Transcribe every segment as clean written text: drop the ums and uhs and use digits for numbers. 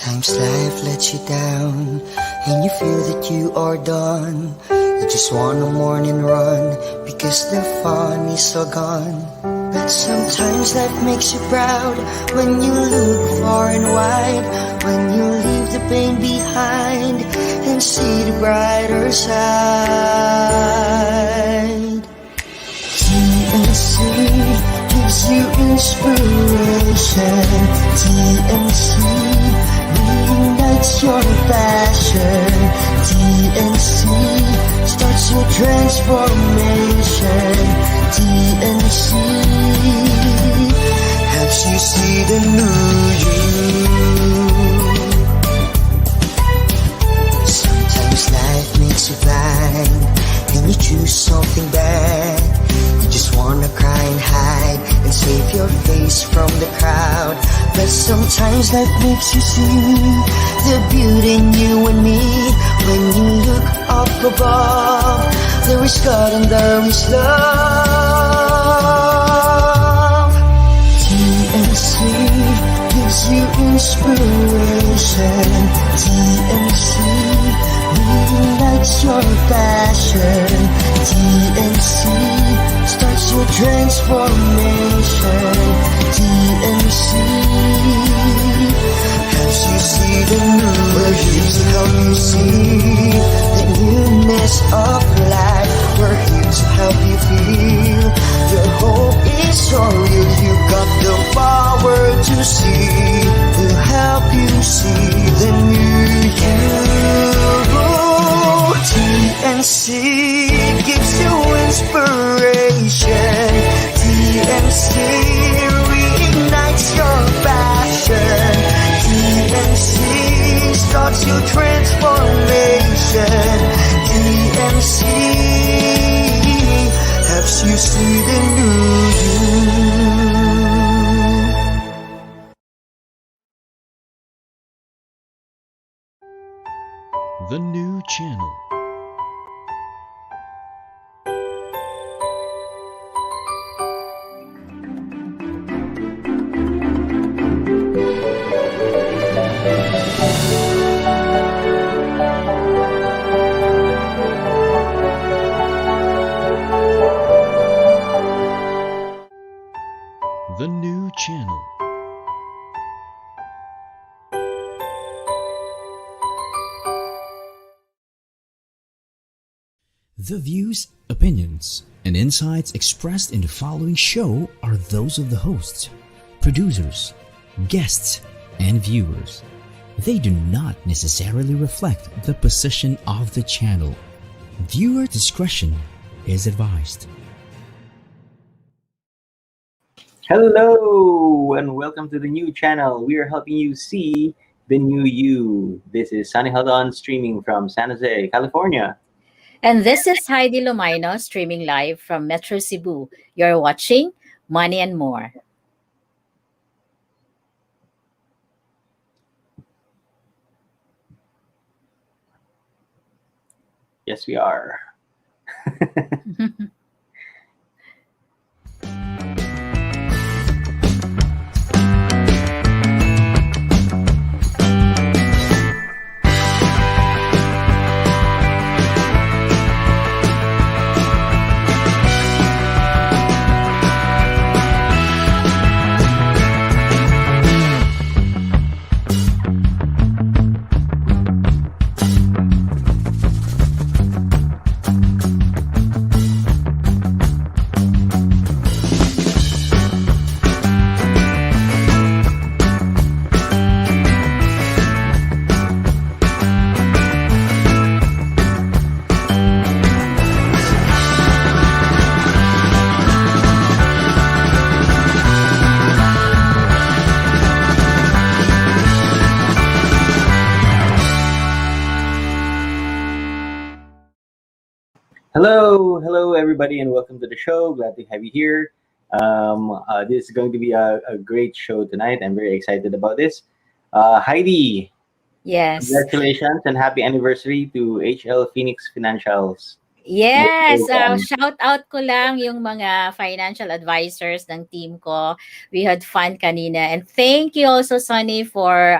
Sometimes life lets you down and you feel that you are done. You just want a morning run because the fun is all gone. But sometimes life makes you proud when you look far and wide, when you leave the pain behind and see the brighter side. TNC gives you inspiration. TNC reignites your passion. TNC starts your transformation. TNC helps you see the new you. Sometimes life makes you blind and you choose something bad. You just wanna cry and hide and save your face from the crowd. But sometimes life makes you see the beauty in you and me. When you look up above, there is God and there is love. TNC gives you inspiration. TNC reignites your passion. TNC starts your transformation. TNC helps you see the new. We're here to help you see the newness of life. We're here to help you feel your hope is so real. You got the power to see. We'll help you see the new you. TNC gives you inspiration. TNC reignites your passion. TNC starts your transformation. TNC helps you see the new you. The new channel. The new channel. The views, opinions, and insights expressed in the following show are those of the hosts, producers, guests, and viewers. They do not necessarily reflect the position of the channel. Viewer discretion is advised. Hello and welcome to the new channel. We are helping you see the new you. This is Sunny Hadon streaming from San Jose, California. And this is Heidi Lomaino streaming live from Metro Cebu. You're watching Money and More. Yes, we are. Hello everybody, and welcome to the show. Glad to have you here. This is going to be a great show tonight. I'm very excited about this. Heidi, Yes. congratulations and happy anniversary to HL Phoenix Financials. Yes, Um, shout out ko lang yung mga financial advisors ng team ko. We had fun kanina. And thank you also, Sonny, for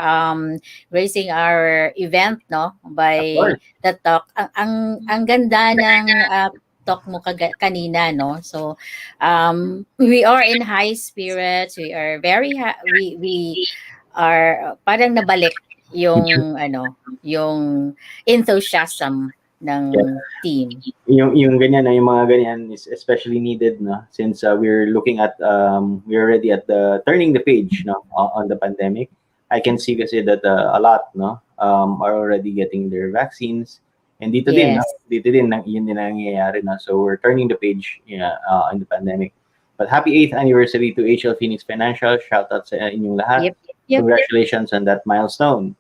gracing our event, no? of By course. the talk. Ang ganda ng talk mo kanina, no? So, we are in high spirits. We are very, we are parang nabalik yung, yung enthusiasm ng team. Yung ganyan na yung mga ganyan is especially needed no since we're looking at we're already at the turning the page no on the pandemic. I can see kasi that a lot no are already getting their vaccines and dito din no Yes. dito din yun din ang nangyayari na so we're turning the page yeah, on the pandemic. But happy 8th anniversary to HL Phoenix Financial. Shout out sa inyong lahat. Yep. Yep. Congratulations on that milestone.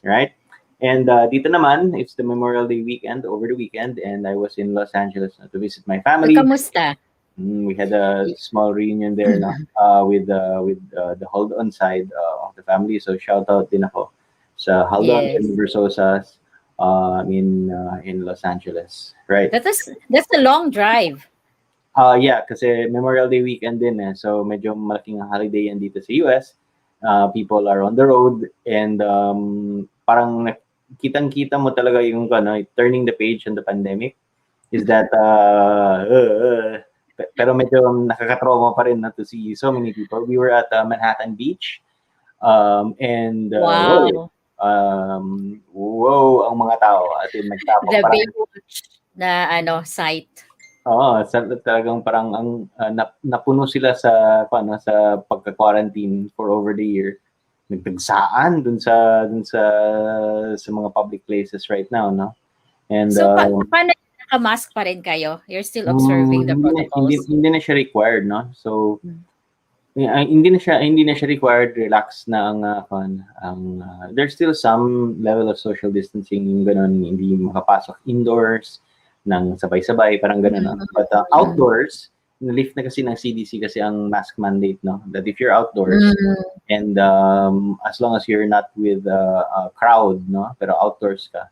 Right? And dito naman, it's the Memorial Day weekend, over the weekend, and I was in Los Angeles to visit my family. Kamusta? We had a small reunion there na, with the hold-on side of the family. So shout out din ako sa hold-on Yes. sa Versosas in Los Angeles. Right. That's a long drive. Yeah, kasi Memorial Day weekend din eh. So medyo malaking holiday yan dito sa US. People are on the road and parang kitang-kita mo talaga yung turning the page on the pandemic is that pero medyo nakaka-trauma pa rin na to see so many people. We were at Manhattan Beach and Wow. wow ang mga tao at nagtapang The parang Baywatch na site. oo, talagang parang ang napuno sila sa pagka-quarantine for over the year. Nagtagsaan dun sa mga public places right now, no? And So, paano naka-mask pa rin kayo? You're still observing the protocols? hindi na siya required, no? So Mm. hindi na siya required, relax na there's still some level of social distancing yung ganun, hindi makapasok indoors ng sabay-sabay, parang ganun, no? But outdoors, na-lift na kasi ng CDC kasi ang mask mandate, no? That if you're outdoors, and as long as you're not with a crowd, no, pero outdoors ka,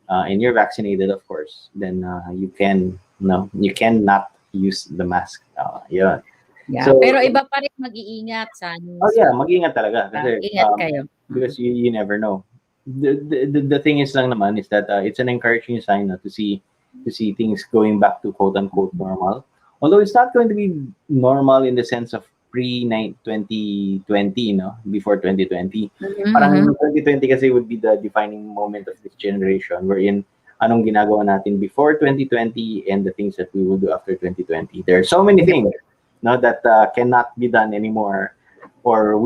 and you're vaccinated, of course, then you cannot use the mask. Yun. Yeah, So, pero iba pa rin mag-iingat sa yeah, mag-ingat talaga kasi ingat kayo. because you never know. The thing is lang naman is that it's an encouraging sign to see things going back to quote unquote normal. Although it's not going to be normal in the sense of pre-2020, no? Before 2020. Parang 2020 kasi would be the defining moment of this generation wherein anong ginagawa natin before 2020 and the things that we will do after 2020. There are so many things no, that cannot be done anymore or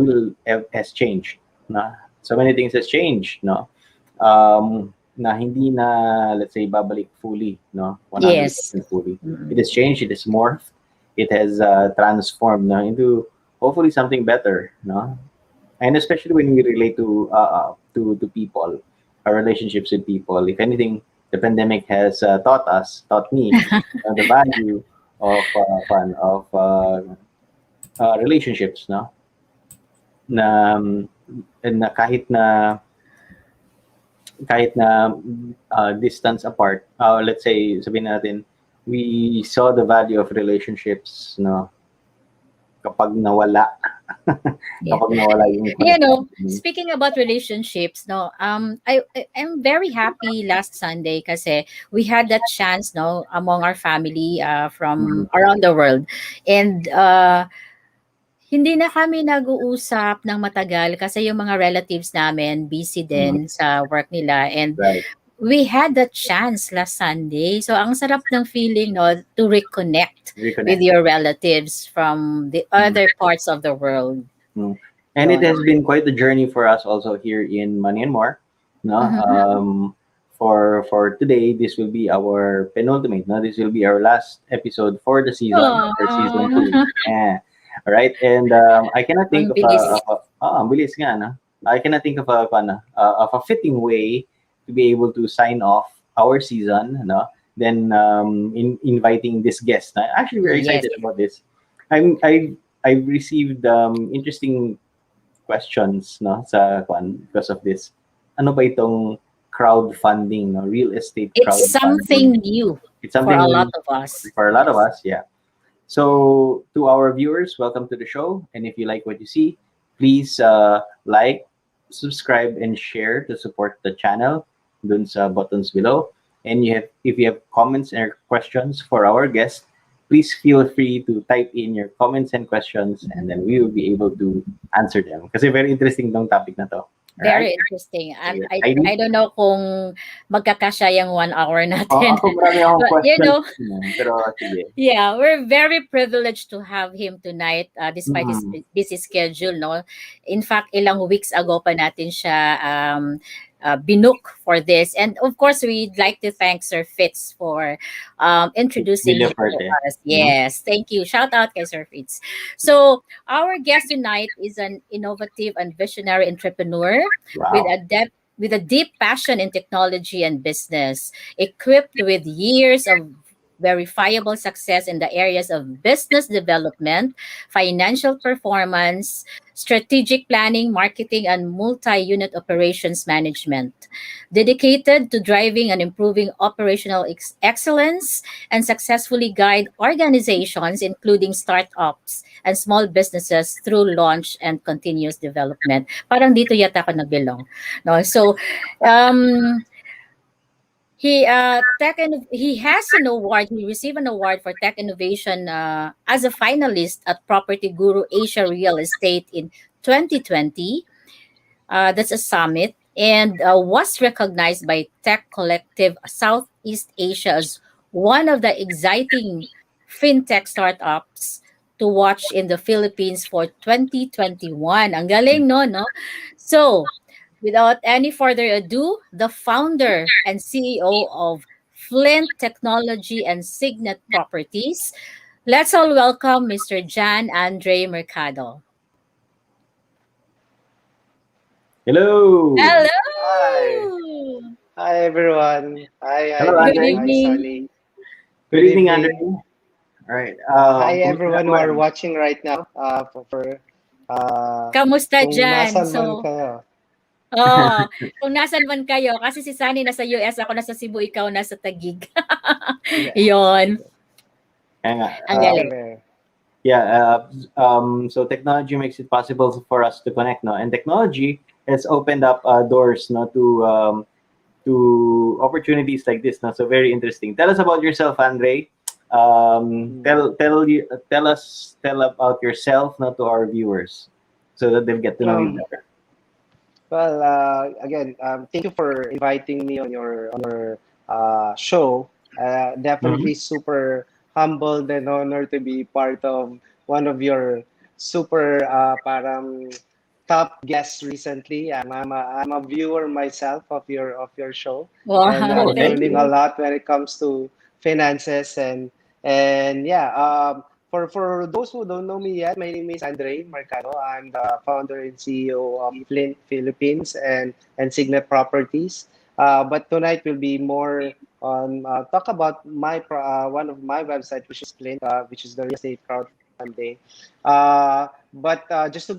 has changed. No? So many things has changed. No? Na hindi na, let's say, babalik fully. No? 100% Yes. fully. It has changed. It has morphed. It has transformed into hopefully something better. No? And especially when we relate to people, our relationships with people. If anything, the pandemic has taught me the value of relationships, no? Na kahit na distance apart, let's say sabihin natin, we saw the value of relationships, no? Kapag nawala. Kapag nawala yung speaking about relationships, no, I'm very happy last Sunday kasi we had that chance, no, among our family from around the world. And hindi na kami nag-uusap ng matagal kasi yung mga relatives namin busy din sa work nila. And we had that chance last Sunday. So ang sarap ng feeling, no, to reconnect with your relatives from the other parts of the world. And it has been quite a journey for us also here in Money and More. No, for today, this will be our penultimate. No, this will be our last episode for the season, for season 2. Yeah, all right. And I cannot think ang bilis nga, no? I cannot think of a fitting way to be able to sign off our season, no? Then inviting this guest. Actually, we're excited about this. I've received interesting questions, no, because of this. Ano ba itong crowdfunding, no? Real estate crowdfunding. It's something new. It's For a lot something of us. for a lot of Yes. us, yeah. So, to our viewers, welcome to the show. And if you like what you see, please like, subscribe, and share to support the channel. Dun sa buttons below. And if you have comments or questions for our guest, please feel free to type in your comments and questions, and then we will be able to answer them. Kasi very interesting tong topic na to. All right? Very interesting. And Yes. I Heidi? don't know kung magkakasya yung 1 hour Oh, natin. ako marami akong But questions. Pero sige. yeah, we're very privileged to have him tonight, despite his Mm. busy schedule. No, in fact, ilang weeks ago pa natin siya binook for this, and of course, we'd like to thank Sir Fitz for introducing Really him effort to eh. us. Yes, thank you. Shout out, kay Sir Fitz. So, our guest tonight is an innovative and visionary entrepreneur with Wow. a deep passion in technology and business, equipped with years of verifiable success in the areas of business development, financial performance, strategic planning, marketing, and multi unit operations management. Dedicated to driving and improving operational excellence and successfully guide organizations, including startups and small businesses, through launch and continuous development. Parang dito yata ako nagbilong. No? So, um, he has an award. He received an award for tech innovation as a finalist at Property Guru Asia Real Estate in 2020. That's a summit, and was recognized by Tech Collective Southeast Asia as one of the exciting fintech startups to watch in the Philippines for 2021. Ang galing, no? So, without any further ado, the founder and CEO of Flint Technology and Signet Properties, let's all welcome Mr. Jan Andre Mercado. Hello. Hi. Hello! Hi, everyone. Hi, Hello, Good Heidi. Andre. Hi, evening. Sunny. Good Good evening, Andre. evening. All right. Hi, Kumusta everyone who are naman? watching right now. Kamusta Kung dyan? nasan man So, kayo. oh, kung nasan man kayo, kasi si Sunny nasa US, ako nasa Cebu, ikaw nasa Taguig. Yeah. Yon, Kaya nga, ang Same galing. here. yeah. So technology makes it possible for us to connect, no? And technology has opened up doors, no, to opportunities like this, no? So very interesting. Tell us about yourself, Andre. Hmm. Tell about yourself, no, to our viewers, so that they get to know you Um, better. well, again, thank you for inviting me on your show. Mhm. Definitely super humbled and honored to be part of one of your super parang top guests recently. I'm a viewer myself of your show, and Wow, Oh, I'm thank thank learning you. a you. lot when it comes to finances and yeah. For those who don't know me yet, my name is Andre Mercado. I'm the founder and CEO of Flint Philippines and Signet Properties. But tonight will be more on talk about one of my website, which is Flint, which is the real estate crowdfunding. But just to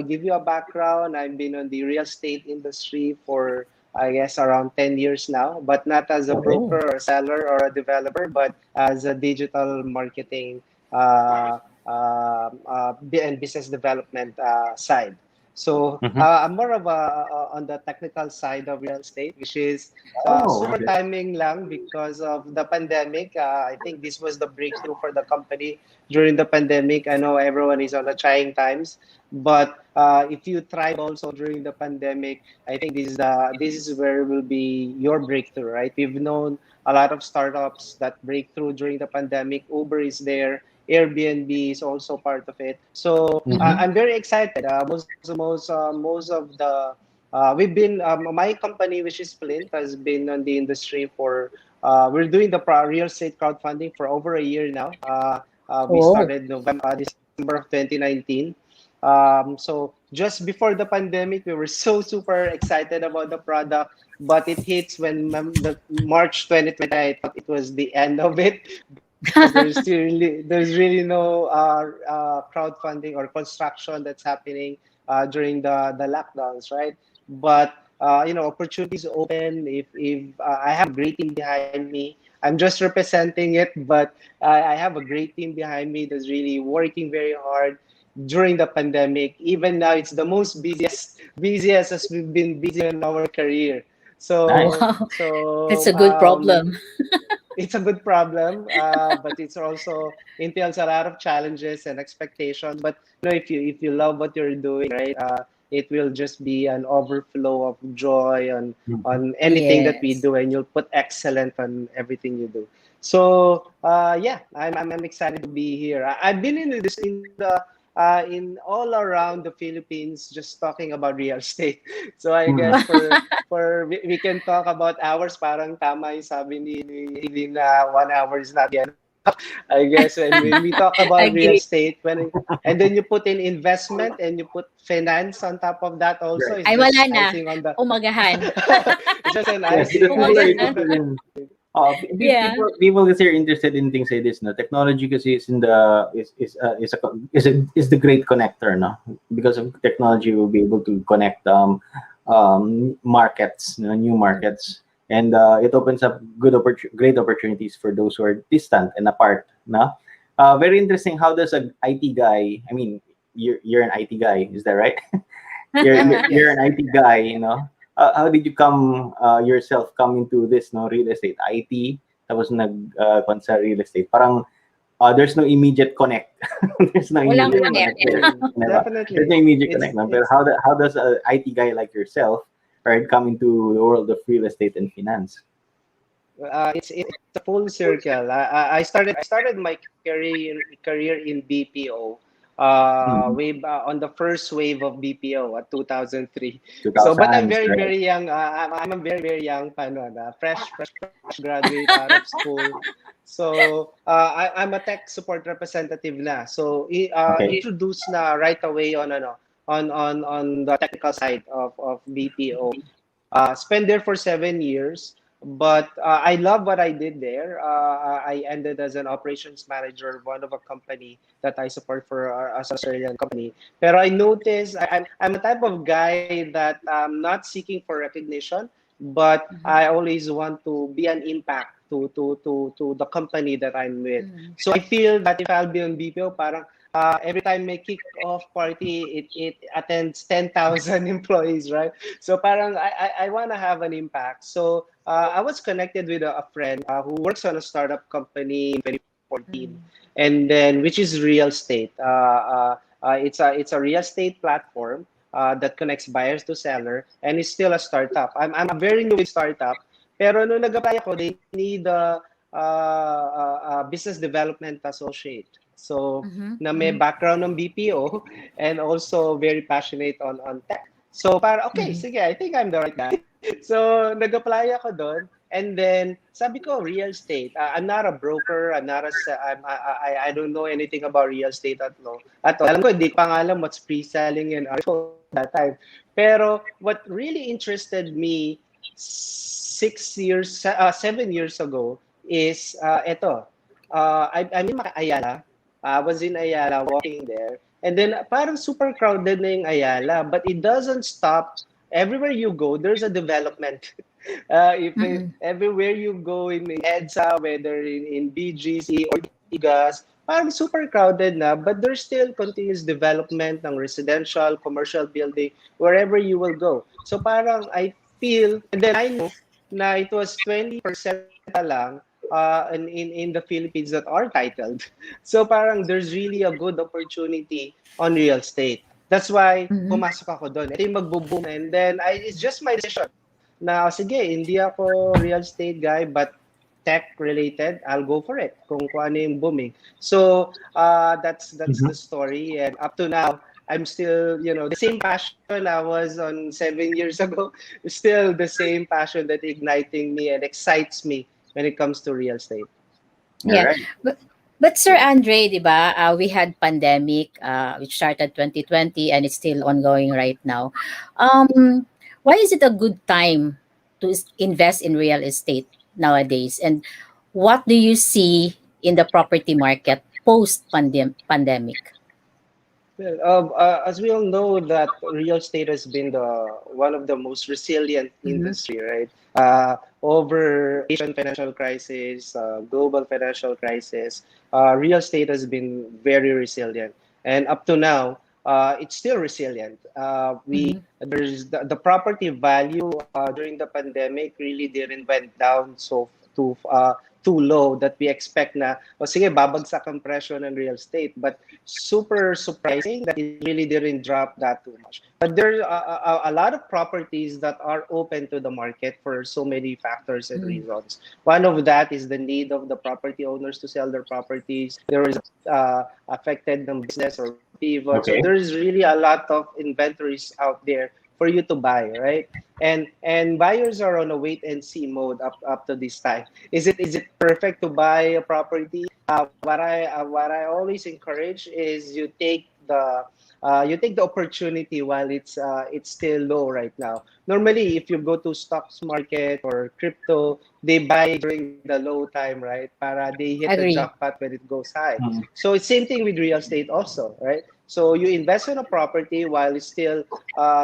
give you a background, I've been on the real estate industry for I guess around 10 years now, but not as a Oh. broker or a seller or a developer, but as a digital marketing uh, and business development side. So Mhm. I'm more of on the technical side of real estate, which is Oh, super okay. timing lang because of the pandemic. I think this was the breakthrough for the company during the pandemic. I know everyone is on the trying times, but if you thrive also during the pandemic, I think this is where will be your breakthrough, right? We've known a lot of startups that break through during the pandemic. Uber is there. Airbnb is also part of it. So Mhm. I'm very excited. Most of the we've been my company, which is Flint, has been on the industry for we're doing the real estate crowdfunding for over a year now. We Oh, started December of 2019. So just before the pandemic, we were so super excited about the product, but it hits when the March 2020. I thought it was the end of it because there's really no crowdfunding or construction that's happening during the lockdowns, right? But opportunities open if I have a great team behind me. I'm just representing it, but I have a great team behind me that's really working very hard during the pandemic. Even now, it's the most busiest as we've been busy in our career. Nice. So, Wow, that's so a good problem. it's a good problem, but it's also entails a lot of challenges and expectations. But if you love what you're doing, right, it will just be an overflow of joy on anything that we Yes. do, and you'll put excellent on everything you do. So yeah, I'm excited to be here. I've been in all around the Philippines, just talking about real estate. So I Mhm. guess we can talk about hours. Parang tama yung sabi ni Eileen na 1 hour is not enough. I guess when we talk about real Agree. estate, and then you put in investment and you put finance on top of that also, Right. it's Ay, wala just na. icing on the Umagahan. it's just an Yes, because icing on people are Umaga the interested in Yeah. people kasi are interested in things like this. No, technology kasi is in the is the great connector. No, because of technology, we'll be able to connect markets, new markets, and it opens up great opportunities for those who are distant and apart. No, very interesting. How does an IT guy? I mean, you're an IT guy, is that right? You're yes. an IT guy, how did you yourself come into this real estate IT tapos kwan sa real estate parang there's no immediate connect. There's no Walang immediate Mm, connect connect. there. mm, Diba? There's definitely. no immediate It's connect, no? Pero it's how does a IT guy like yourself, right, come into the world of real estate and finance? it's a full circle. I started my career in BPO. Mm. On the first wave of BPO at 2003. So, but I'm 2000s, very right? very young. I'm a very young fresh graduate out of school. So I'm a tech support representative na. So Okay. introduced na right away on on the technical side of BPO. Spent there for 7 years, but I love what I did there. I ended as an operations manager of one of a company that I support for as Australian company. Pero I noticed I'm a type of guy that I'm not seeking for recognition, but Mhm. I always want to be an impact to the company that I'm with. Mhm. So I feel that if I'll be on BPO, parang every time may kick-off party, it attends 10,000 employees, right? So parang I want to have an impact. So I was connected with a friend who works on a startup company in 2014, Mhm. and then which is real estate. It's a real estate platform that connects buyers to seller, and it's still a startup. I'm a very new startup, pero nung nag-apply ako, they need a business development associate. So Mhm. na may Mhm. background ng BPO and also very passionate on tech. So para okay, Mhm. sige, I think I'm the right guy. So nag-apply ako doon, and then sabi ko real estate. I'm not a broker, I'm not a se- I don't know anything about real estate at all. Alam ko hindi ko pa nga alam what's pre-selling and RFO that time. Pero what really interested me 7 years ago is ito. I'm in Ayala. I was in Ayala walking there. And then parang super crowded na yung Ayala, but it doesn't stop. Everywhere you go, there's a development. Mhm. Everywhere you go in EDSA, whether in BGC or Tigas, parang super crowded na, but there's still continuous development ng residential, commercial building, wherever you will go. So parang I feel, and then I know na it was 20% na lang in the Philippines that are titled. So parang there's really a good opportunity on real estate. That's why Mhm. pumasok ako doon. Ito yung magbo-boom. And then it's just my decision na sige, hindi ako real estate guy but tech related, I'll go for it kung ano yung booming. So that's the Mhm. story, and up to now I'm still, the same passion I was on 7 years ago, still the same passion that igniting me and excites me when it comes to real estate. All Yeah. right. But Sir Andre, 'di ba? We had pandemic which started 2020 and it's still ongoing right now. Why is it a good time to invest in real estate nowadays? And what do you see in the property market post pandemic? Well, as we all know, that real estate has been the one of the most resilient Mm-hmm. industry, right? Over Asian financial crisis, global financial crisis, real estate has been very resilient, and up to now, it's still resilient. Mm-hmm. We there's the property value during the pandemic really didn't went down so too low that we expect na, o sige, babagsak ang presyo ng real estate, but super surprising that it really didn't drop that too much. But there are a lot of properties that are open to the market for so many factors and Mm-hmm. reasons. One of that is the need of the property owners to sell their properties. There is affected ng business or pivot. So Okay. there's really a lot of inventories out there for you to buy, right? And buyers are on a wait and see mode up to this time. Is it perfect to buy a property? What I always encourage is you take the opportunity while it's still low right now. Normally, if you go to stocks market or crypto, they buy during the low time, right? Para they hit the Agree. jackpot when it goes high. Mm. So it's same thing with real estate also, right? So you invest in a property while it's still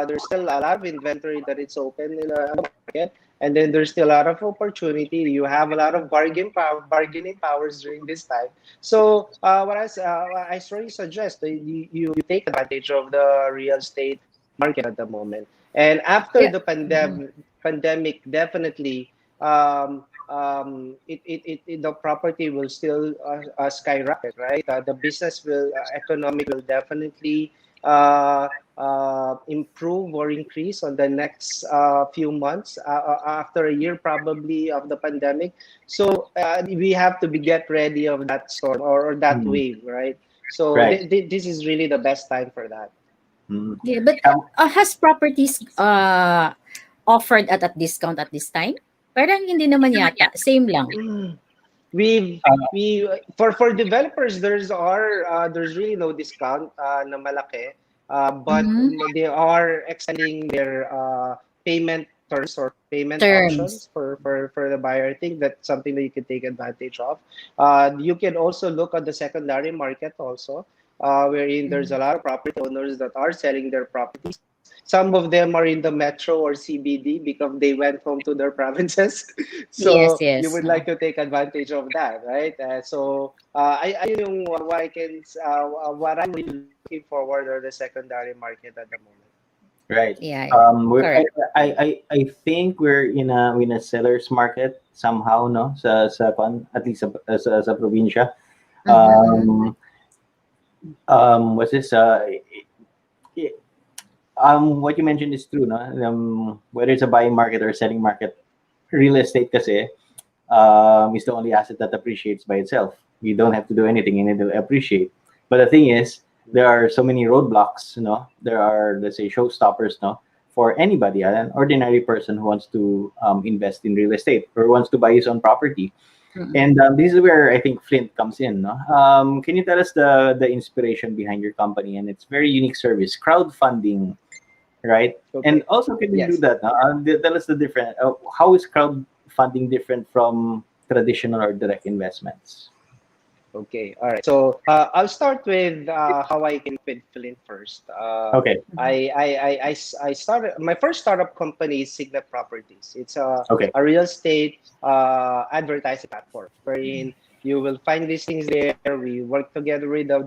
there's still a lot of inventory that it's open in the market, and then there's still a lot of opportunity. You have a lot of bargaining powers during this time. So I strongly suggest that you take advantage of the real estate market at the moment. And after Yeah. the Mm-hmm. pandemic, definitely the property will still skyrocket, right? The business will economic will definitely improve or increase on the next few months after a year probably of the pandemic. So we have to be get ready of that storm or that Mm. wave, right? So Right. this is really the best time for that. Mm. Yeah, but Um, has properties offered at a discount at this time? Parang hindi naman yata. Same lang. we uh, we for developers there's really no discount na malaki, but Mm-hmm. they are extending their payment terms or payment Terms. options for the buyer. I think that's something that you can take advantage of. You can also look at the secondary market also, wherein there's Mm-hmm. a lot of property owners that are selling their properties. Some of them are in the metro or CBD because they went home to their provinces. Yes, So you yes. would like to take advantage of that, right? I yung what I'm really looking forward are the secondary market at the moment. right. Yeah, yeah. We're, Correct. I think we're in a seller's market somehow, no? At least sa probinsya. Mm-hmm, mm-hmm. Um, what's this? I- what you mentioned is true, no? Whether it's a buying market or a selling market, real estate kasi is the only asset that appreciates by itself. You don't have to do anything and it'll appreciate. But the thing is, there are so many roadblocks, There are, let's say, showstoppers, for anybody, an ordinary person who wants to invest in real estate or wants to buy his own property. Mm-hmm. And this is where I think Flint comes in, no? Can you tell us the inspiration behind your company and its very unique service, crowdfunding, right? And Okay. also, can you do Yes. that? Tell us the different. How is crowdfunding different from traditional or direct investments? Okay. All right. So I'll start with how I came with Flint first. Okay. I started my first startup company is Signet Properties. It's Okay. a real estate advertising platform wherein you will find listings there. We work together with the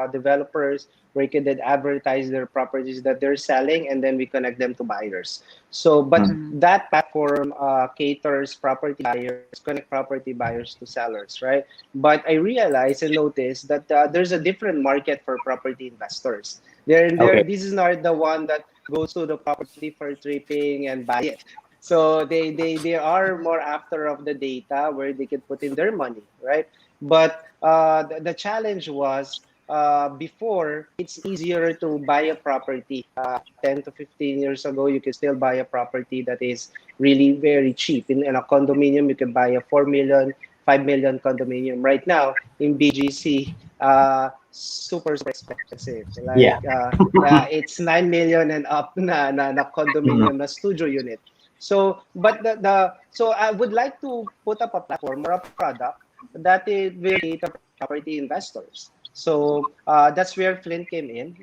developers where you can then advertise their properties that they're selling, and then we connect them to buyers. So, but Mm. Mm-hmm. that platform caters property buyers, connect property buyers to sellers, right? But I realized and noticed that there's a different market for property investors. Okay. This is not the one that goes to the property for tripping and buy it. So they are more after of the data where they can put in their money, right? But the challenge was before it's easier to buy a property. 10 to 15 years ago, you can still buy a property that is really very cheap. In a condominium, you can buy a 4 million, 5 million condominium. Right now, in BGC, super expensive. Yeah. Like, it's 9 million and up na Mm. condominium, na studio unit. So, but so I would like to put up a platform or a product that it will cater property investors. So that's where Flint came in.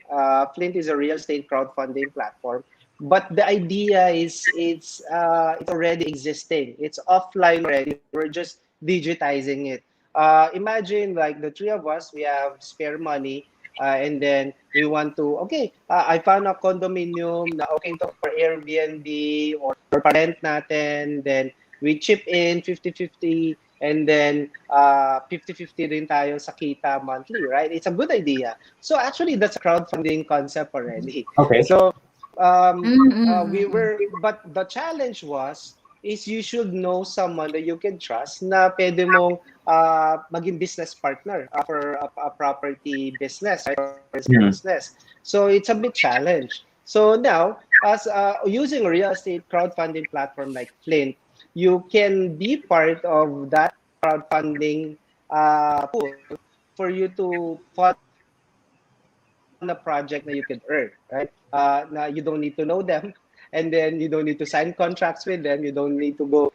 Flint is a real estate crowdfunding platform, but the idea is it's already existing. It's offline already. We're just digitizing it. Imagine like the three of us, we have spare money, and then we want to, okay, I found a condominium na okay to for Airbnb or rent natin. Then we chip in 50-50, and then 50-50 rin tayo sa kita monthly, right? It's a good idea. So actually, that's a crowdfunding concept already. Okay. So Mm-mm. but the challenge was is you should know someone that you can trust na pwede mong maging business partner for a property business, right? Or Hmm. business. So it's a bit challenge. So now, as using a real estate crowdfunding platform like Flint, you can be part of that crowdfunding pool for you to fund a project that you can earn, right? Now you don't need to know them, and then you don't need to sign contracts with them. You don't need to go,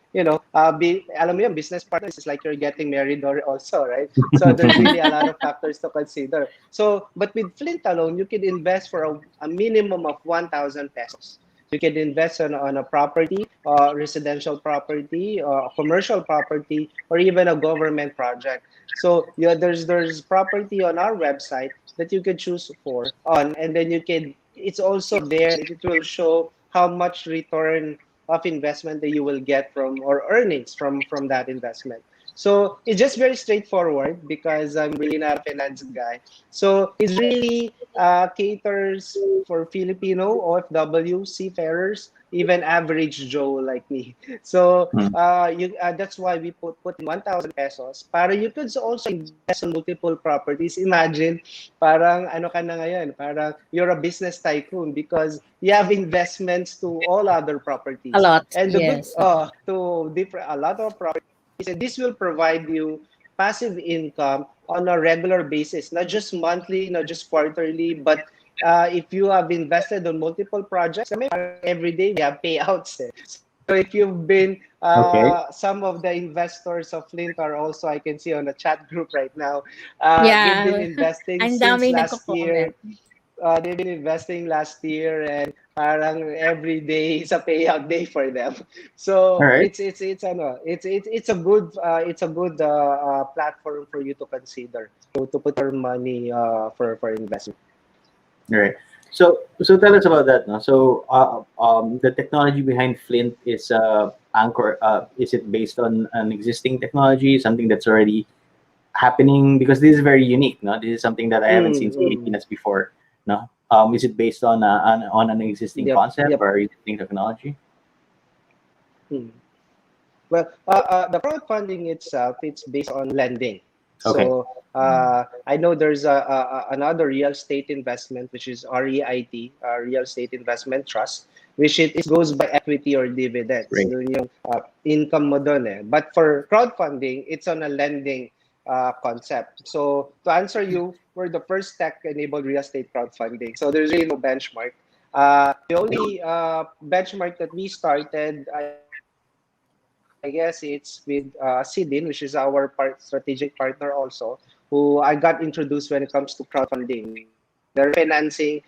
be, alam mo yun, business partners is like you're getting married or also, right? So there's really a lot of factors to consider. So, but with Flint alone, you can invest for a minimum of 1,000 pesos. You can invest on a property, residential property, commercial property, or even a government project. So yeah, there's property on our website that you can choose for on, and then you can. It's also there. It will show how much return of investment that you will get from or earnings from that investment. So it's just very straightforward because I'm really not a finance guy. So it's really caters for Filipino OFW seafarers, even average Joe like me. So Hmm. that's why we put in 1,000 pesos. Para you could also invest on multiple properties. Imagine, parang ano ka na ngayon, parang you're a business tycoon because you have investments to all other A properties. lot, And the good yes. to different a lot of properties, and this will provide you passive income on a regular basis, not just monthly, not just quarterly, but if you have invested on multiple projects, I mean, every day we have payouts. So if you've been, Okay. some of the investors of Flint are also, I can see on the chat group right now, they've been Yeah. investing Ang since daming last nagko-comment. year. They've been investing last year, and parang every day is a payout day for them. All So right. it's a good platform for you to consider to put your money for investment. All right. So tell us about that. No? So the technology behind Flint is Anchor. Is it based on an existing technology, something that's already happening? Because this is very unique. No, this is something that I haven't seen Mm. Filipinas before. No, is it based on an existing Yep, concept yep. or existing technology? Mm. Well, the crowdfunding itself, it's based on lending. Okay. So I know there's another real estate investment, which is REIT, Real Estate Investment Trust, which it goes by equity or dividends. Great. Yun yung income mo dun eh. But for crowdfunding, it's on a lending concept. So to answer you, we're the first tech-enabled real estate crowdfunding. So there's really no benchmark. The only benchmark that we started, I guess it's with Sidin, which is our strategic partner also, who I got introduced when it comes to crowdfunding. They're financing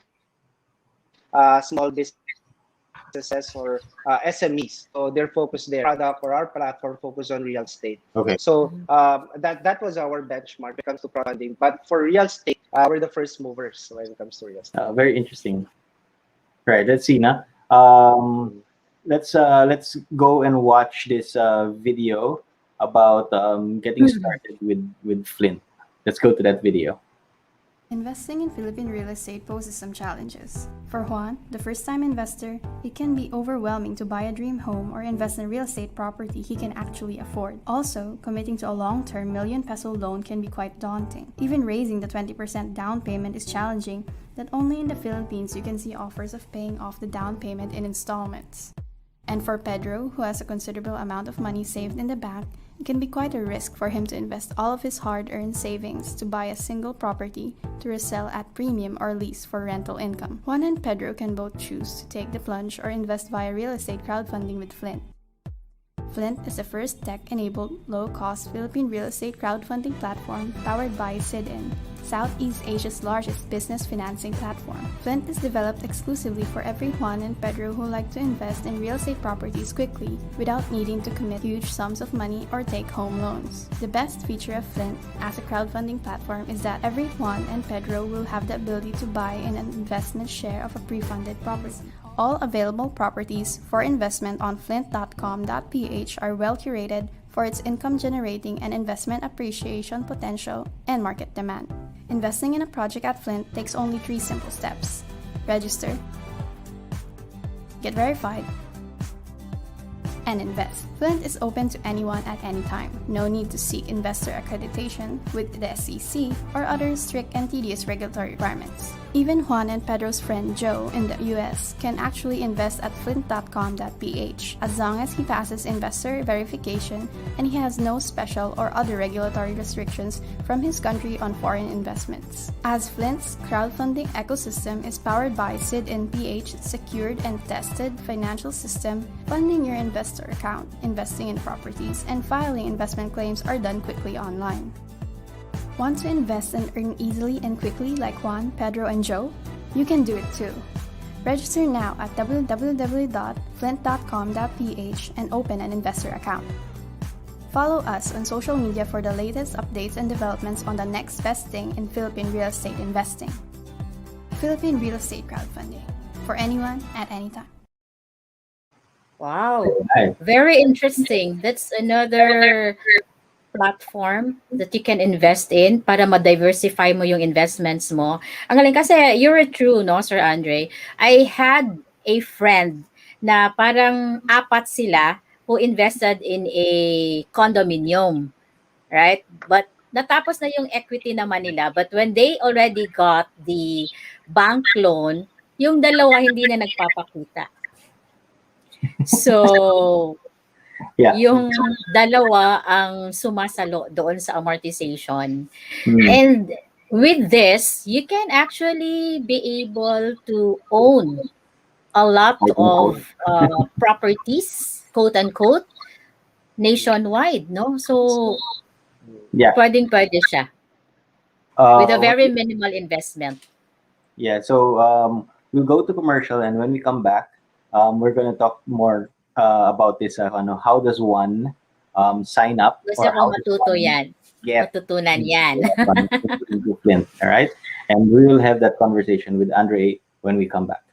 small businesses or SMEs. So they're focused there. Our product or our platform focused on real estate. So Okay. that was our benchmark when it comes to crowdfunding. But for real estate, we're the first movers when it comes to real estate. Very interesting. Right. Let's see. Now, Mm. let's go and watch this video about getting Mhm. started with Flint. Let's go to that video. Investing in Philippine real estate poses some challenges. For Juan, the first time investor, it can be overwhelming to buy a dream home or invest in real estate property he can actually afford. Also, committing to a long term million peso loan can be quite daunting. Even raising the 20% down payment is challenging, that only in the Philippines you can see offers of paying off the down payment in installments. And for Pedro, who has a considerable amount of money saved in the bank, it can be quite a risk for him to invest all of his hard-earned savings to buy a single property to resell at premium or lease for rental income. Juan and Pedro can both choose to take the plunge or invest via real estate crowdfunding with Flint. Flint is the first tech-enabled, low-cost Philippine real estate crowdfunding platform powered by Signet, Southeast Asia's largest business financing platform. Flint is developed exclusively for every Juan and Pedro who like to invest in real estate properties quickly without needing to commit huge sums of money or take home loans. The best feature of Flint as a crowdfunding platform is that every Juan and Pedro will have the ability to buy an investment share of a pre-funded property. All available properties for investment on flint.com.ph are well curated for its income generating and investment appreciation potential and market demand. Investing in a project at Flint takes only 3 simple steps: register, get verified, and invest. Flint is open to anyone at any time. No need to seek investor accreditation with the SEC or other strict and tedious regulatory requirements. Even Juan and Pedro's friend Joe in the US can actually invest at flint.com.ph as long as he passes investor verification and he has no special or other regulatory restrictions from his country on foreign investments. As Flint's crowdfunding ecosystem is powered by Signet PH secured and tested financial system, funding your investor account, investing in properties, and filing investment claims are done quickly online. Want to invest and earn easily and quickly like Juan, Pedro, and Joe? You can do it too. Register now at www.flint.com.ph and open an investor account. Follow us on social media for the latest updates and developments on the next best thing in Philippine real estate investing. Philippine Real Estate Crowdfunding. For anyone, at any time. Wow. Right. Very interesting. That's another platform that you can invest in para ma-diversify mo yung investments mo. Ang galing kasi, you're true, no, Sir Andre? I had a friend na parang 4 sila who invested in a condominium, right? But natapos na yung equity naman nila. But when they already got the bank loan, yung dalawa hindi na nagpapakita. So, Yeah. yung dalawa ang sumasalo doon sa amortization. Mm. And with this, you can actually be able to own a lot of properties, quote unquote, nationwide, no? So, Yeah. pwedeng-pwede siya with a very minimal investment. Yeah. So we'll go to commercial, and when we come back, we're gonna talk more about this. How does one sign up? Gusto or ko how does matuto one yan. get Matutunan yan. into Flint? All right, and we will have that conversation with Andre when we come back.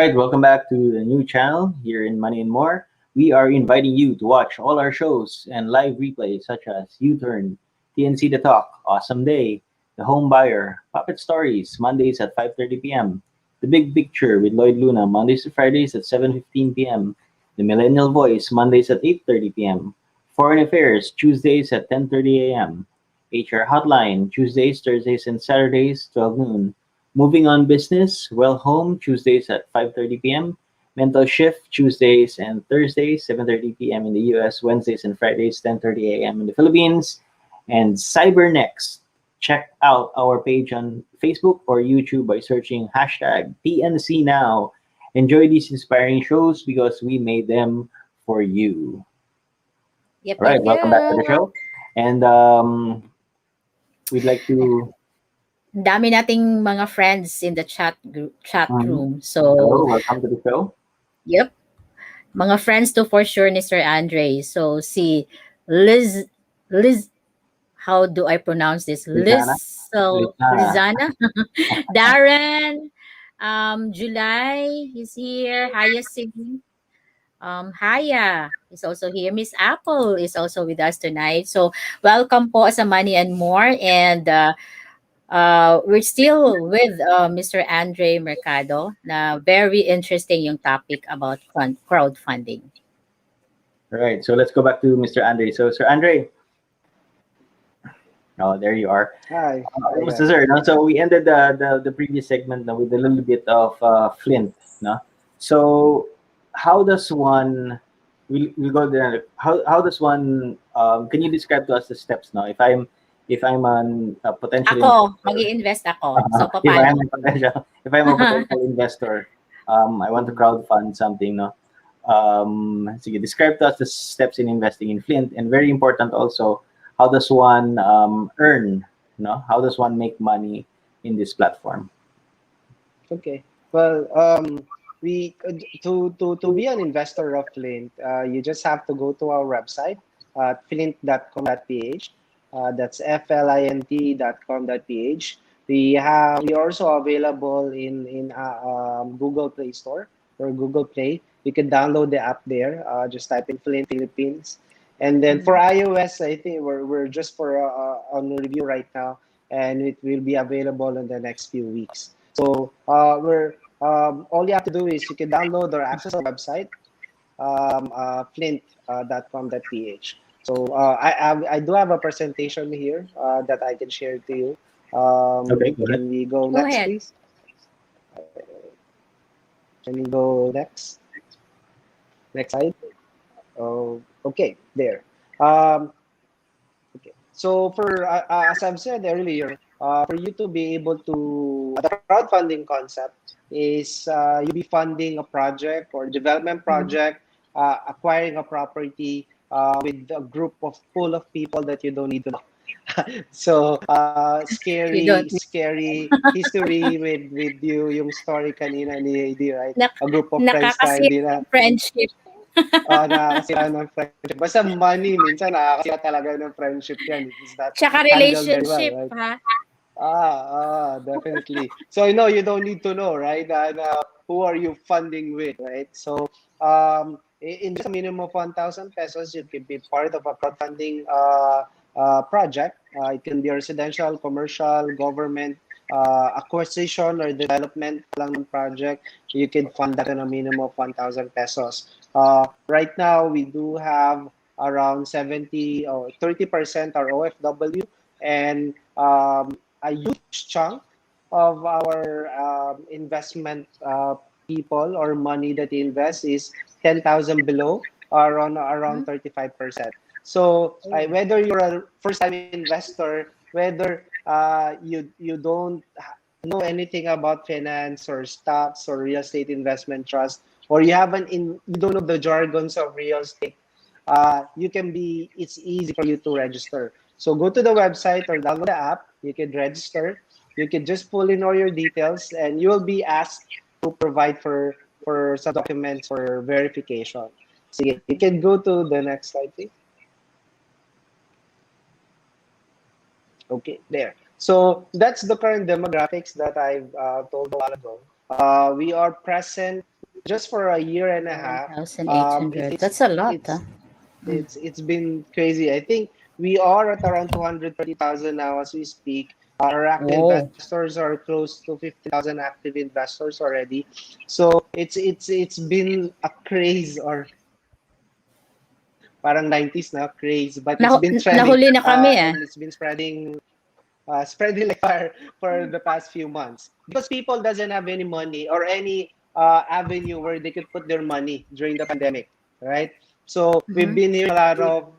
right, welcome back to the new channel here in Money and More. We are inviting you to watch all our shows and live replays such as U-Turn, TNC The Talk, Awesome Day, The Home Buyer, Puppet Stories, Mondays at 5:30 p.m., The Big Picture with Lloyd Luna, Mondays to Fridays at 7:15 p.m., The Millennial Voice, Mondays at 8:30 p.m., Foreign Affairs, Tuesdays at 10:30 a.m., HR Hotline, Tuesdays, Thursdays, and Saturdays, 12 noon. Moving on business, well home Tuesdays at 5:30 p.m. Mental shift Tuesdays and Thursdays 7:30 p.m. in the US, Wednesdays and Fridays 10:30 a.m. in the Philippines, and Cybernext. Check out our page on Facebook or YouTube by searching hashtag PNC Now. Enjoy these inspiring shows because we made them for you. Yep, All yep, right, welcome back to the yep. show. And we'd like to Dami nating mga friends in the chat um, room. So, hello, welcome to the show. yep. Mga friends to for sure ni Sir Andre. So, si Liz, how do I pronounce this? Lizana. Lizana. Lizana, Darren, July is here. Hyacinth, Haya is also here. Miss Apple is also with us tonight. So, welcome po sa Money and More. And we're still with Mr. Andre Mercado na very interesting yung topic about crowdfunding. All right, so let's go back to Mr. Andre. So, Sir Andre, oh, there you are. Hi. Almost dessert. No? So we ended the previous segment now with a little bit of Flint. No? So how does one? We'll go there. How does one? Can you describe to us the steps now? If I'm an potential Ako, mag-i-invest ako. So, if I'm paano? a potential if I'm a potential investor, I want to crowdfund something. No. Sige, describe to us the steps in investing in Flint, and very important also, how does one earn? No, how does one make money in this platform? Okay. Well, we to be an investor of Flint, you just have to go to our website, flint.com.ph. That's flint.com.ph. We also available in Google Play Store or Google Play. You can download the app there. Just type in Flint Philippines, and then for iOS, I think we're just for on review right now, and it will be available in the next few weeks. So we're all you have to do is you can download or access our website, flint.com.ph. So I do have a presentation here that I can share to you. Okay, go ahead. Can we go Go next, ahead. please? Can we go next? Next slide. Oh, okay, there. Okay. So for as I've said earlier, for you to be able to the crowdfunding concept is you be funding a project or development project, acquiring a property with a group of full of people that you don't need to know. So You don't scary history with you yung story kanina ni AD, right? nak A group of friends na nakakasira hindi na ng friendship. nakakasira ng friendship. Basta money, minsan nakakasira talaga ng friendship yan. It's not Tsaka handled very well, relationship, right? ha? Definitely. So, you don't need to know, right? And who are you funding with, right? So, in just a minimum of 1,000 pesos, you can be part of a crowdfunding project. It can be residential, commercial, government, acquisition or development lang ng project. You can fund that in a minimum of 1,000 pesos. Right now, we do have around 70 or 30% are OFW, and a huge chunk of our investment people or money that they invest is 10,000 below, or around 35%. So whether you're a first-time investor, whether you don't know anything about finance or stocks or real estate investment trust, or you don't know the jargons of real estate, it's easy for you to register. So go to the website or download the app. You can register. You can just pull in all your details, and you will be asked to provide for some documents for verification. So you can go to the next slide, please. Okay, there. So that's the current demographics that I've told a while ago. We are present just for a year and a half. It, 1,800. it's That's a lot, huh? it's it's been crazy. I think we are at around 230,000 now as we speak. Our active Oh. investors are close to 50,000 active investors already. So it's been a craze, or parang 90s na craze, but it's been trending, Nahuli na kami, ah. and it's been spreading like fire for the past few months because people doesn't have any money or any avenue where they could put their money during the pandemic, right? So we've been hearing a lot of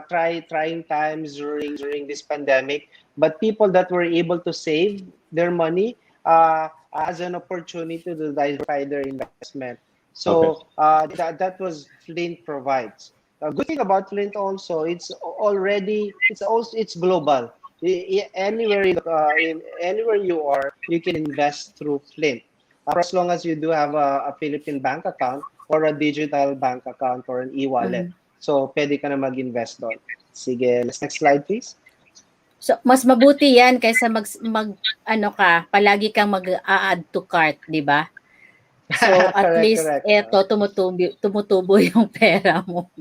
trying times during this pandemic, but people that were able to save their money as an opportunity to diversify their investment. Okay. So that was Flint provides. A good thing about Flint also, it's global. Anywhere anywhere you are, you can invest through Flint. For as long as you do have a Philippine bank account or a digital bank account or an e-wallet. Mhm. So pwede ka na mag-invest doon. Sige, next slide please. So, mas mabuti yan kaysa ano ka, palagi kang mag-a-add to cart, di ba? So, at least, Correct. eto, tumutubo yung pera mo.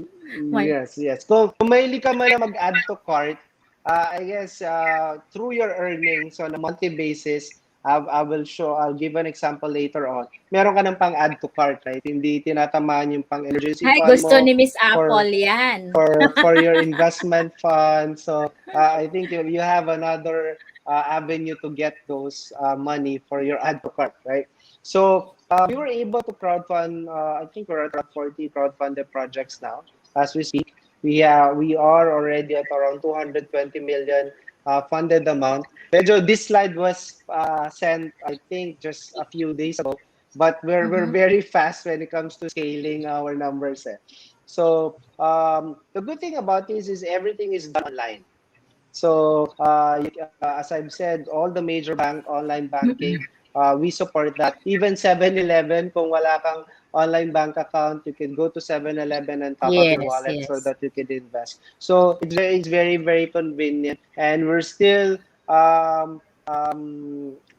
My, Yes. Kung mahilig ka man na mag-add to cart, I guess through your earnings on a monthly basis, I'll give an example later on. Meron ka ng pang-add to cart, right? Hindi tinatamaan yung pang-emergency Ay, fund gusto mo ni Miss for Apple yan. for your investment fund. So I think you have another avenue to get those money for your add to cart, right? So we were able to crowdfund. I think we're at around 40 crowdfunded projects now as we speak. We are already at around 220 million funded amount. Medyo this slide was sent, I think, just a few days ago, but we're very fast when it comes to scaling our numbers. So the good thing about this is everything is done online. So as I've said, all the major online banking, we support that. Even 7-Eleven, kung wala kang online bank account, you can go to 7-Eleven and top up your Yes, wallet so yes. that you can invest. So it's very convenient, and we're still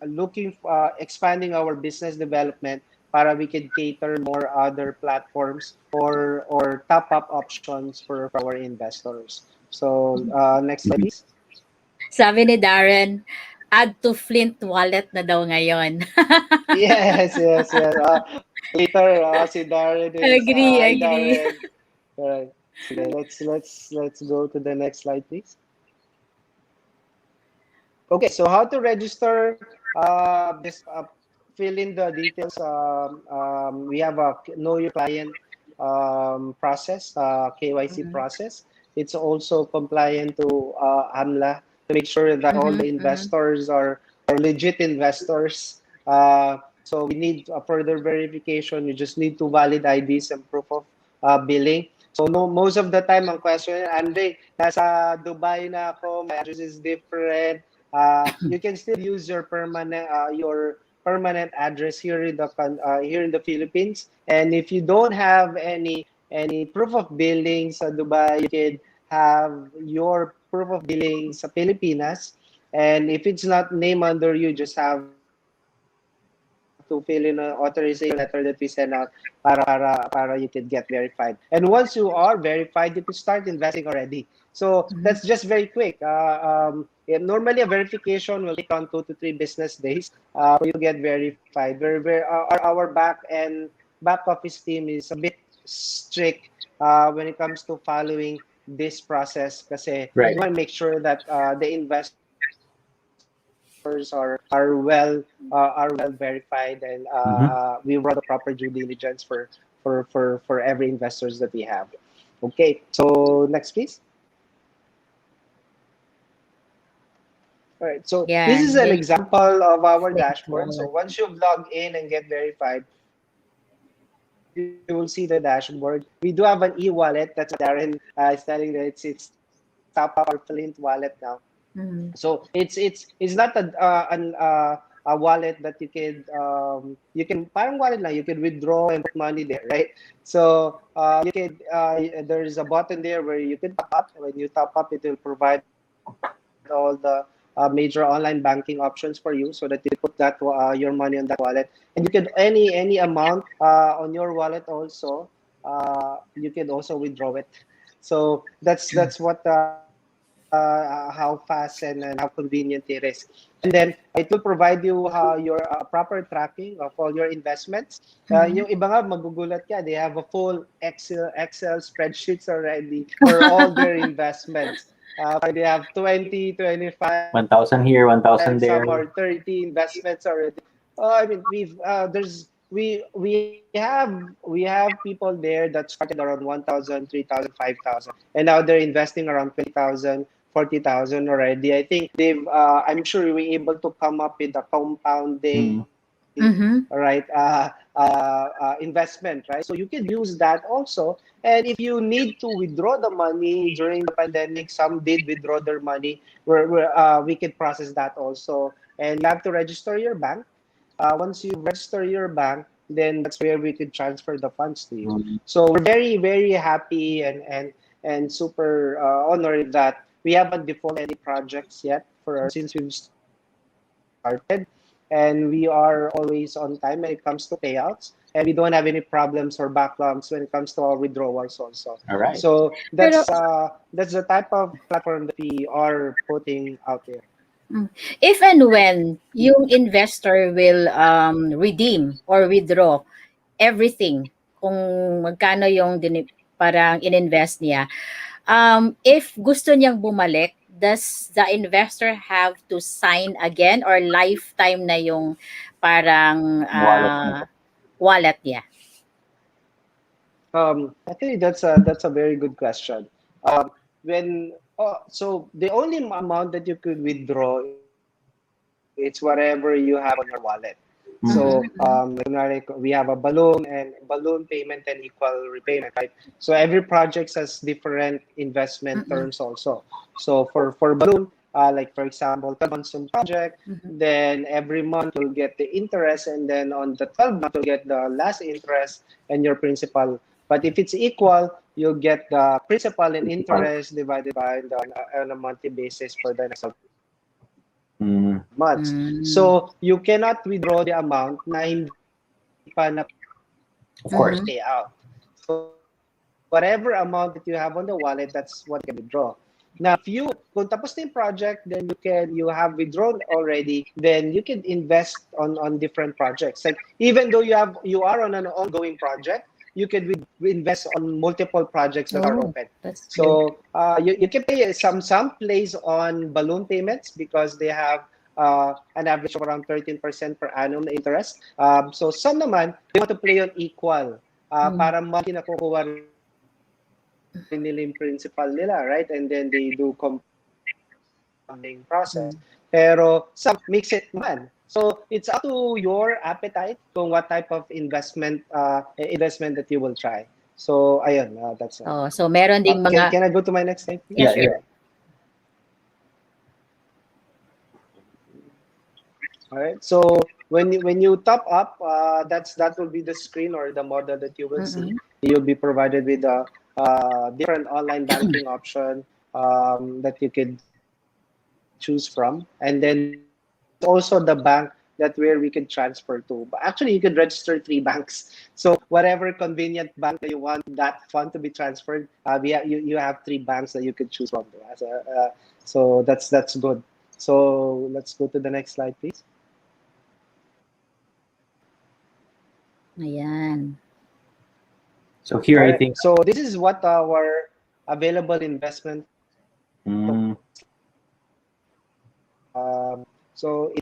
looking expanding our business development para we can cater more other platforms or top up options for our investors. So next slide, please. Sabi ni Darren, add to Flint wallet na daw ngayon. Yes. Later, si Darren is hi Agree. Darren. All right. Sige, let's go to the next slide, please. Okay, so how to register this fill in the details. We have a know your client process, KYC process. It's also compliant to AMLA to make sure that all the investors are legit investors. So we need a further verification. You just need to valid IDs and proof of billing. So no, most of the time, ang question, Andre, nasa Dubai na ako, my address is different. You can still use your permanent address here in the Philippines. And if you don't have any proof of billing sa Dubai, you can have your proof of billing sa Pilipinas. And if it's not named under you, just have to fill in an authorization letter that we send out para you can get verified. And once you are verified, you can start investing already. So that's just very quick. Normally, a verification will take on 2 to 3 business days for you to get verified. Our back office team is a bit strict when it comes to following this process kasi Right. we want to make sure that the investors are well verified, and we run the proper due diligence for every investors that we have. Okay, so next please. All right, so this Yan. is an example of our Flint dashboard. So wallet. once you've logged in and get verified, you will see the dashboard. We do have an e-wallet. That's Darren is telling that it's top up our Flint wallet now. So it's not a wallet that you can parang wallet lang, you can withdraw and put money there, right? So you can there's a button there where you can top up. When you top up, it will provide all the major online banking options for you, so that you put that your money on that wallet, and you can any amount on your wallet also. You can also withdraw it. So that's what how fast and how convenient it is. And then it will provide you your proper tracking of all your investments. Yung iba nga magugulat ka, they have a full Excel spreadsheets already for all their investments. They have 20, 25, 1,000 here, 1,000 there. some are 30 investments already. I mean, we have people there that started around 1,000, 3,000, 5,000, and now they're investing around 20,000, 40,000 already. I think I'm sure we're able to come up with a compounding, right, investment, right? So you can use that also. And if you need to withdraw the money during the pandemic, some did withdraw their money, we can process that also. And you have to register your bank. Once you register your bank, then that's where we could transfer the funds to you. So we're very, very happy and super honored that we haven't defaulted any projects yet since we've started, and we are always on time when it comes to payouts, and we don't have any problems or backlogs when it comes to our withdrawals also. All right. So Pero that's the type of platform that we are putting out there. if and when yung investor will redeem or withdraw everything, kung magkano yung parang ininvest niya, if gusto niyang bumalik, does the investor have to sign again or lifetime na yung parang wallet niya? Actually, that's a very good question. So the only amount that you could withdraw, it's whatever you have on your wallet. So we have a balloon payment and equal repayment, right? So every project has different investment terms also. So for balloon, like for example, 12 months yung project, then every month you'll get the interest, and then on the 12 month you'll get the last interest and your principal. But if it's equal, you'll get the principal and interest divided by on a monthly basis for the next months. So you cannot withdraw the amount na hindi pa na Of course. pay out. So whatever amount that you have on the wallet, that's what you can withdraw. Now, kung tapos na yung project, then you have withdrawn already, then you can invest on different projects. Like even though you are on an ongoing project, you can invest on multiple projects that are open. So you can pay some plays on balloon payments because they have an average of around 13% per annum na interest. So some naman, they want to play on equal para monthly nakukuha rin nila yung principal nila, right? And then they do compounding process. Pero some mix it man. So it's up to your appetite kung what type of investment that you will try. So ayun, that's it. So meron ding mga Can I go to my next slide? Yeah, sure. All right. So when you top up, that will be the screen or the model that you will see. You'll be provided with a different online banking option that you could choose from, and then also the bank where we can transfer to. But actually, you could register 3 banks. So whatever convenient bank that you want that fund to be transferred, you have 3 banks that you could choose from. So that's good. So let's go to the next slide, please. Ayan. So here, I think. So this is what our available investment. So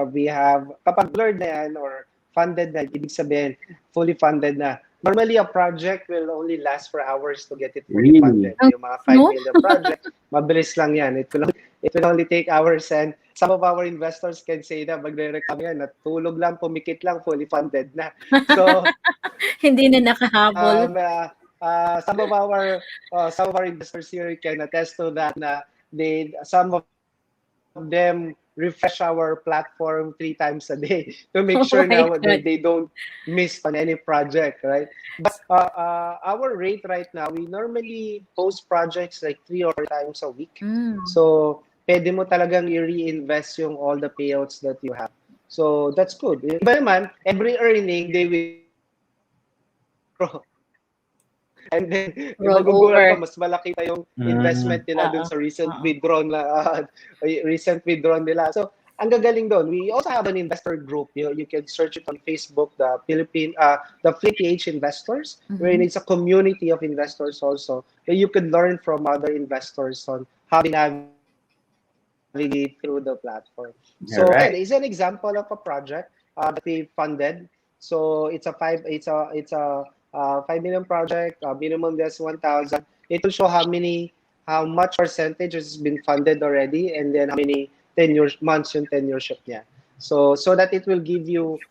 we have, kapag blurred na yan or funded na, ibig sabihin, fully funded na. Normally, a project will only last for hours to get it fully funded. Yung mga 5 million project, mabilis lang yan. It will only take hours, and some of our investors can say na magre-reklamo yan, natulog lang, pumikit lang, fully funded na. So, hindi na nakahabol. some of our investors here can attest to that na some of them refresh our platform 3 times a day to make sure now that they don't miss on any project, right? But our rate right now, we normally post projects like 3 or 4 times a week. So pwede mo talagang i-reinvest yung all the payouts that you have. So that's good. Iba naman, every earning, they withdraw. And then, Roll magugulat ka, over. mas malaki pa yung Mm. investment nila dun Oo. sa recent Oo. withdrawn na recent withdrawn nila. So, ang gagaling doon. We also have an investor group. You can search it on Facebook, the Flint PH investors, wherein Mhm. it's a community of investors also. Where you can learn from other investors on how they navigate through the platform. All So, right. it's an example of a project that we funded. So it's a 5 million project. Minimum invest 1,000. It will show how much percentage has been funded already, and then how many months yung tenureship niya. So that it will give you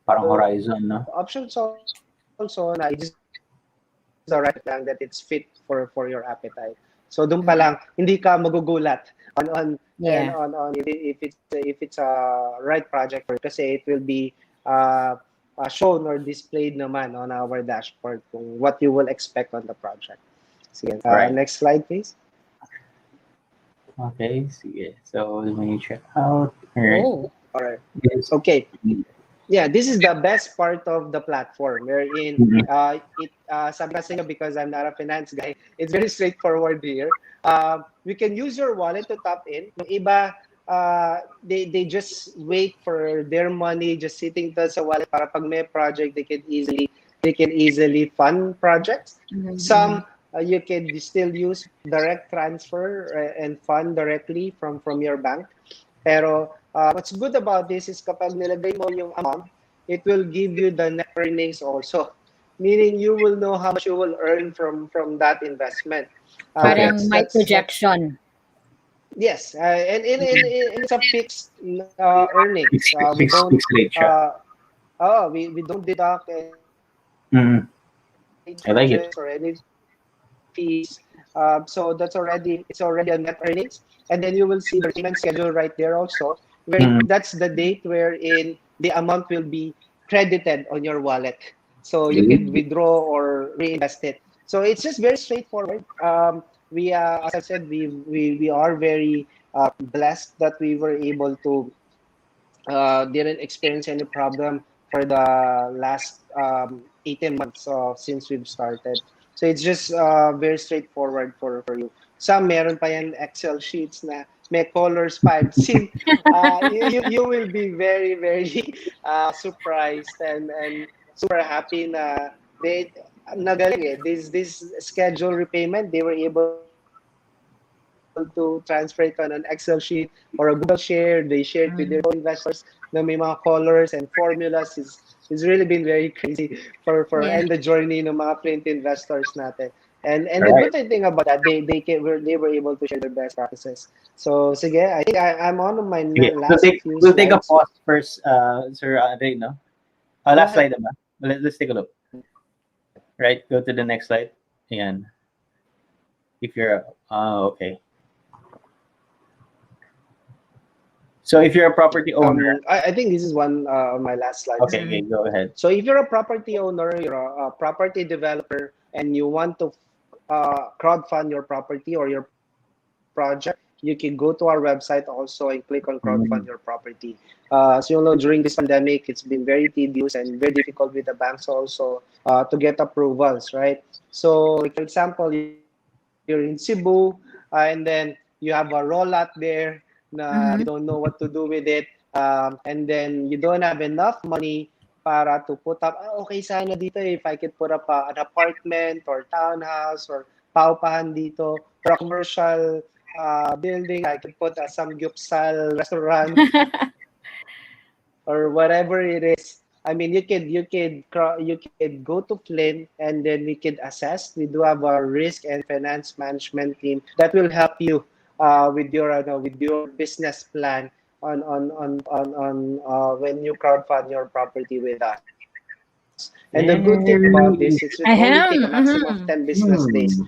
Parang horizon, no? options also na just the right lang that it's fit for your appetite. So doon pa lang hindi ka magugulat Yeah. on if it's a right project for you, kasi it will be uh, shown or displayed naman on our dashboard kung what you will expect on the project. Sige, Right. next slide please. Okay, sige. So, let me check out. All right. Oh. All right. Yes. Okay. Yeah, this is the best part of the platform, wherein sabi kasi nga, because I'm not a finance guy, it's very straightforward here. We can use your wallet to tap in. Yung iba, they just wait for their money just sitting sa wallet para pag may project they can easily fund projects. Some you can still use direct transfer and fund directly from your bank. Pero what's good about this is kapag nilagay mo yung amount, it will give you the net earnings also. Meaning you will know how much you will earn from that investment. Parang my That's projection. yes, and it's a fixed earnings. We Fixed don't rate siya. we don't deduct any Mm. I like it. charges or any fees. So it's already a net earnings, and then you will see the payment schedule right there also, where that's the date wherein the amount will be credited on your wallet, so you can withdraw or reinvest it. So it's just very straightforward. We as I said, we are very blessed that we were able to didn't experience any problem for the last 18 months since we've started. So it's just very straightforward for you. Some meron pa yan Excel sheets na may colors pa. See, you will be very, very surprised and super happy na they nagaling eh. This schedule repayment, they were able to transfer it on an Excel sheet or a Google share. They shared with their co-investors na may mga colors and formulas. It's really been very crazy for Yeah. and the journey ng mga Flint investors natin. And the Right. good thing about that, they were able to share their best practices. So sige, I think I'm on my Sige. last few We'll take a slides. pause first, Sir Andre, no? Last slide naman. Let's take a look. Right, go to the next slide. Ayan. If you're, okay. So if you're a property owner, I think this is one of my last slides. okay, go ahead. So if you're a property owner, you're a property developer, and you want to crowdfund your property or your project, you can go to our website also and click on crowdfund your property. So you know, during this pandemic, it's been very tedious and very difficult with the banks also to get approvals, right? So, for example, you're in Cebu, and then you have a rollout there, you don't know what to do with it, and then you don't have enough money para to put up, okay sana dito if I could put up an apartment or townhouse or paupahan dito or a commercial building. I could put a samgyupsal restaurant or whatever it is. I mean, you could go to Flint, and then we could assess. We do have a risk and finance management team that will help you with your business plan on when you crowdfund your property with us. And the good thing about this is it only take a maximum of 10 business days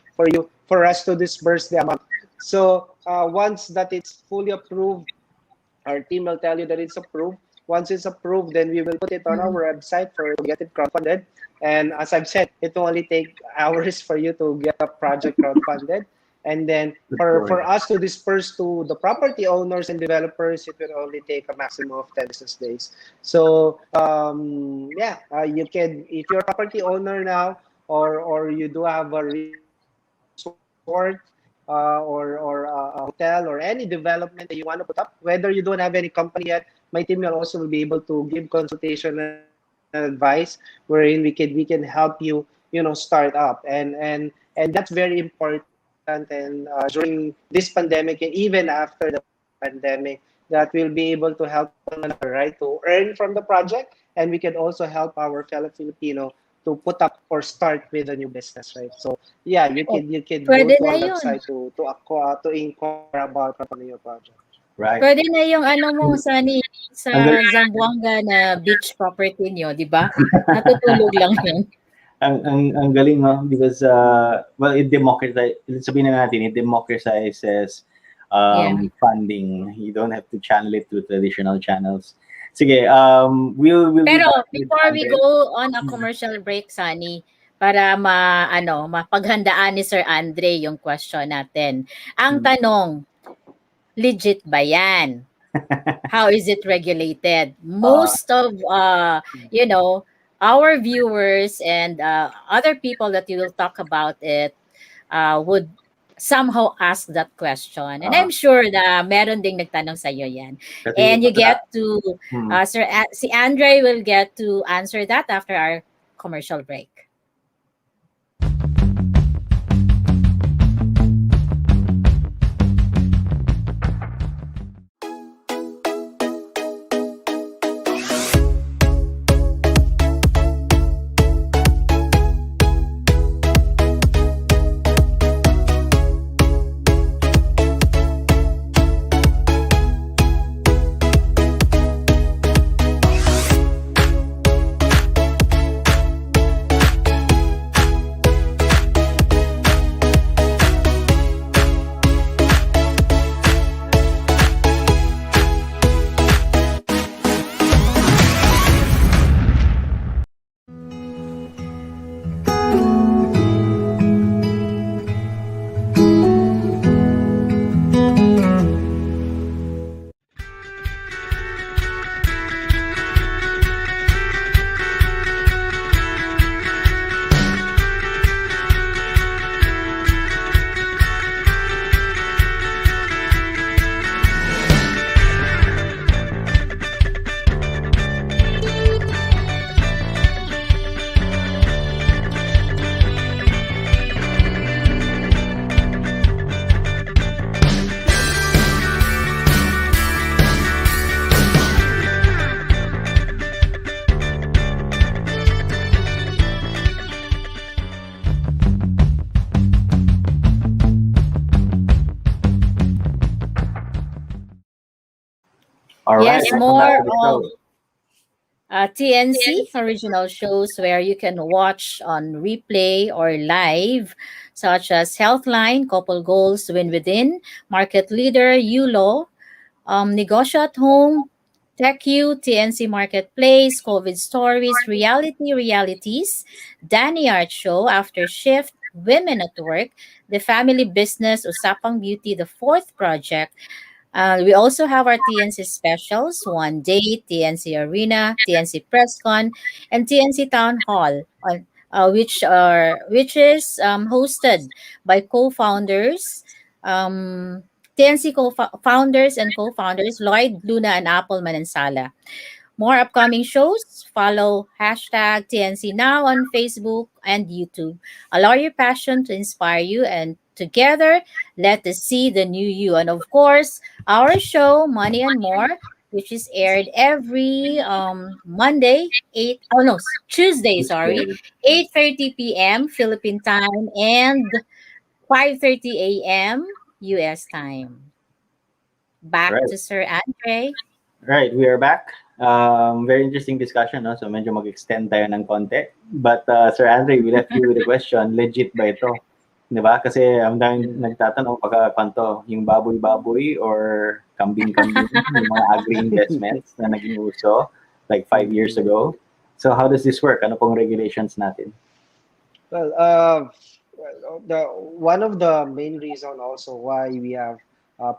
for us to disburse the amount. So once that it's fully approved, our team will tell you that it's approved. Once it's approved, then we will put it on our website for to get it crowdfunded. And as I've said, it will only take hours for you to get a project crowdfunded. And then for us to disperse to the property owners and developers, it will only take a maximum of 10 business days. So you can, if you're a property owner now, or you do have a resort, or a hotel or any development that you want to put up, whether you don't have any company yet, my team will also be able to give consultation and advice, wherein we can help you, start up. And that's very important. And during this pandemic, and even after the pandemic, that we'll be able to help one another, right, to earn from the project, and we can also help our fellow Filipino to put up or start with a new business, right? So yeah, Oh, you can go pwede to na our yun. website to inquire about your project. Right. Pwede na yung ano mo, Sunny, sa Ang galing, Zamboanga na beach property nyo, di ba? Natutulog lang yun. ang galing, no? Because, well, sabihin na natin, it democratizes Yeah. funding. You don't have to channel it through traditional channels. Sige, we'll be Pero back with before we Andre. go on a commercial break, Sunny, para mapaghandaan ni Sir Andre yung question natin. Ang tanong, legit ba yan? How is it regulated? Most of our viewers and other people that you will talk about it would somehow ask that question. And I'm sure na meron ding nagtanong sa iyo yan. Kasi, And you get to si Andre will get to answer that after our commercial break. All right, Yes, welcome back more to the of show. TNC original shows where you can watch on replay or live, such as Healthline, Couple Goals, Win Within, Market Leader, ULO, Negosyo at Home, TechU, TNC Marketplace, COVID Stories, Reality Realities, Danny Art Show, After Shift, Women at Work, The Family Business, Usapang Beauty, The Fourth Project. We also have our TNC specials, One Day, TNC Arena, TNC PressCon, and TNC Town Hall, which is hosted by co-founders, TNC founders and co-founders Lloyd, Luna, and Apple Manansala. More upcoming shows. Follow hashtag TNC Now on Facebook and YouTube. Allow your passion to inspire you, and together, let us see the new you. And of course, our show, Money and More, which is aired every Tuesday, sorry, Tuesday. 8:30 p.m. Philippine time and 5:30 a.m. US time. Back Right. to Sir Andre. Right, we are back. Very interesting discussion, no? So medyo mag-extend tayo ng konti. But Sir Andre, we left you with a question, legit ba ito? Di ba? Kasi ang daming nagtatanong pagka kanto, yung baboy-baboy or kambing-kambing, yung mga agri-investments na naging uso like 5 years ago. So how does this work? Ano pong regulations natin? Well, the one of the main reason also why we have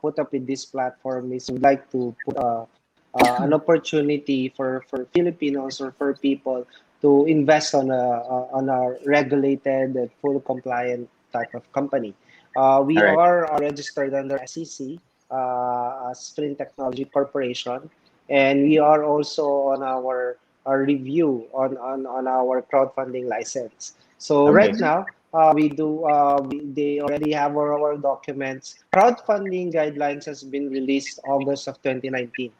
put up with this platform is we like to put an opportunity for Filipinos or for people to invest on a regulated and full compliant type of company. We All right. are registered under SEC as Flint Technology Corporation, and we are also on our review on our crowdfunding license. So right Okay. now, they already have our documents. Crowdfunding guidelines has been released August of 2019.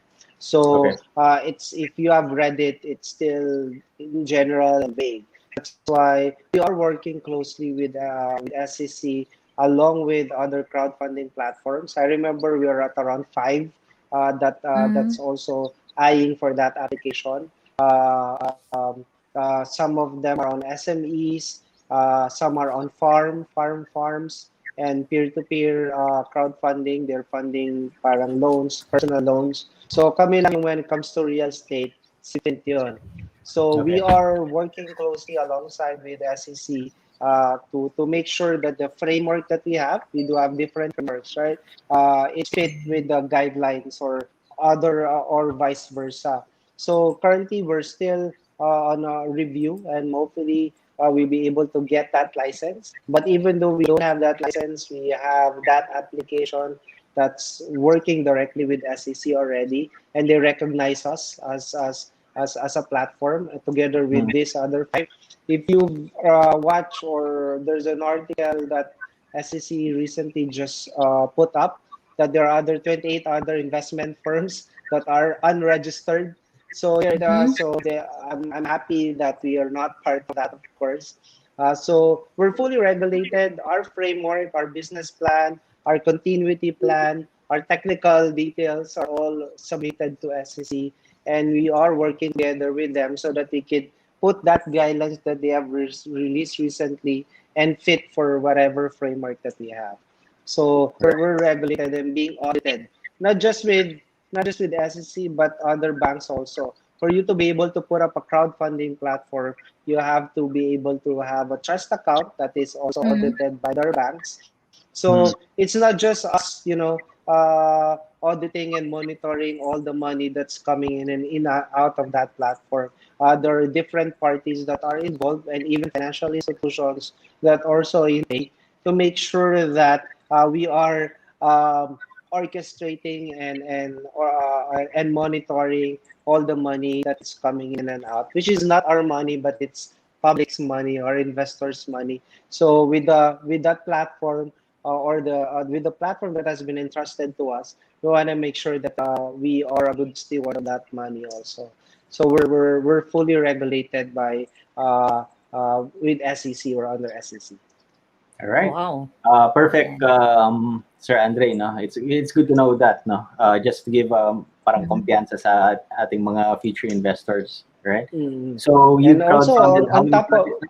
So Okay. it's if you have read it, it's still in general and vague. That's why we are working closely with SEC along with other crowdfunding platforms. I remember we are at around five that's Mm-hmm. also eyeing for that application. Some of them are on SMEs, some are on farms, and peer-to-peer crowdfunding. They're funding parang loans, personal loans. So kami lang yung when it comes to real estate, si Flint yun. So we Okay. are working closely alongside with SEC to make sure that the framework that we do have different frameworks, right? It fit with the guidelines or other or vice versa. So currently we're still on a review, and hopefully we'll be able to get that license. But even though we don't have that license, we have that application that's working directly with SEC already, and they recognize us as a platform together with Mm. this other five. If you watch, or there's an article that SEC recently just put up, that there are other 28 other investment firms that are unregistered. So Mm-hmm. I'm happy that we are not part of that, of course. So we're fully regulated. Our framework, our business plan, our continuity plan, our technical details are all submitted to SEC, and we are working together with them so that we can put that guidelines that they have released recently and fit for whatever framework that we have. So we're regulated and being audited, not just with SEC but other banks also. For you to be able to put up a crowdfunding platform, you have to be able to have a trust account that is also Mm-hmm. audited by other banks. So Mm. it's not just us, auditing and monitoring all the money that's coming in and out of that platform. There are different parties that are involved, and even financial institutions that also intake to make sure that we are orchestrating and monitoring all the money that's coming in and out, which is not our money, but it's public's money or investors' money. So with that platform, or the with the platform that has been entrusted to us, we want to make sure that we are a good steward of that money also. So we're fully regulated by with SEC or under SEC. All right. Wow. Yeah. Perfect, Sir Andre, no? It's good to know that, no? Just to give parang Mm-hmm. kumpiyansa sa ating mga future investors, right? Mm. So And you've also crowdfunded how on many top of projects?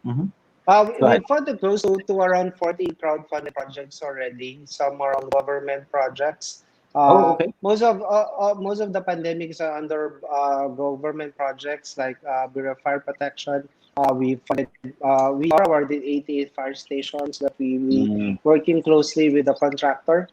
Mm-hmm. Go we've ahead. funded close to around 40 crowdfunded projects already. Some are on government projects. Oh, okay. Most of the pandemics are under government projects like Bureau of Fire Protection. We are awarded 88 fire stations that we Mm. working closely with the contractor.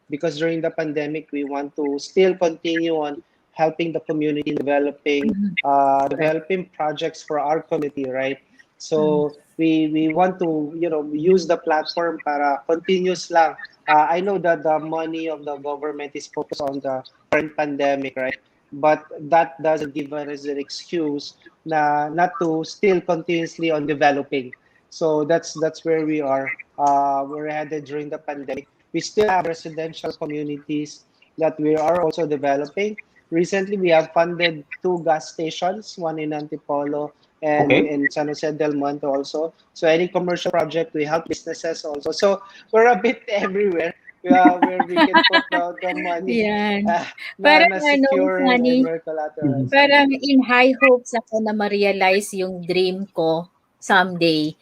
Because during the pandemic, we want to still continue on helping the community, Mm-hmm. Correct. developing projects for our community, right? Mm-hmm. So we want to use the platform para continuous lang. I know that the money of the government is focused on the current pandemic, right? But that doesn't give us an excuse not to still continuously on developing. So that's where we are. We're headed during the pandemic. We still have residential communities that we are also developing. Recently, we have funded two gas stations, one in Antipolo and Okay. in San Jose del Monte also. So any commercial project, we help businesses also. So we're a bit everywhere where we can put the money Yan. uh, Parang na ano, secure and funny. we're Mhm. collateralized. Parang in high hopes ako na ma-realize yung dream ko someday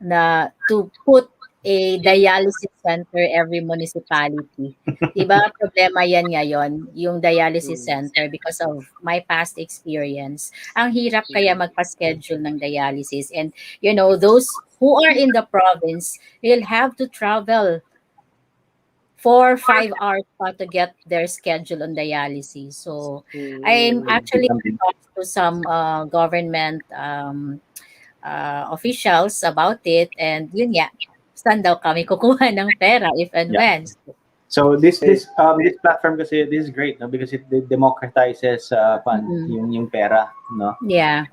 na to put a dialysis center every municipality. 'Di ba problema 'yan ngayon, yung dialysis Mm. center because of my past experience. Ang hirap kaya Mm. magpa-schedule ng dialysis and those who are in the province will have to travel 4, 5 hours pa to get their schedule on dialysis. So I'm Mm. actually talked to some government officials about it and yun nga, saan daw kami kukuha ng pera if and Yeah. when. So this Okay. this platform kasi this is great, no? Because it democratizes fund, Mm. yung pera, no? Yeah.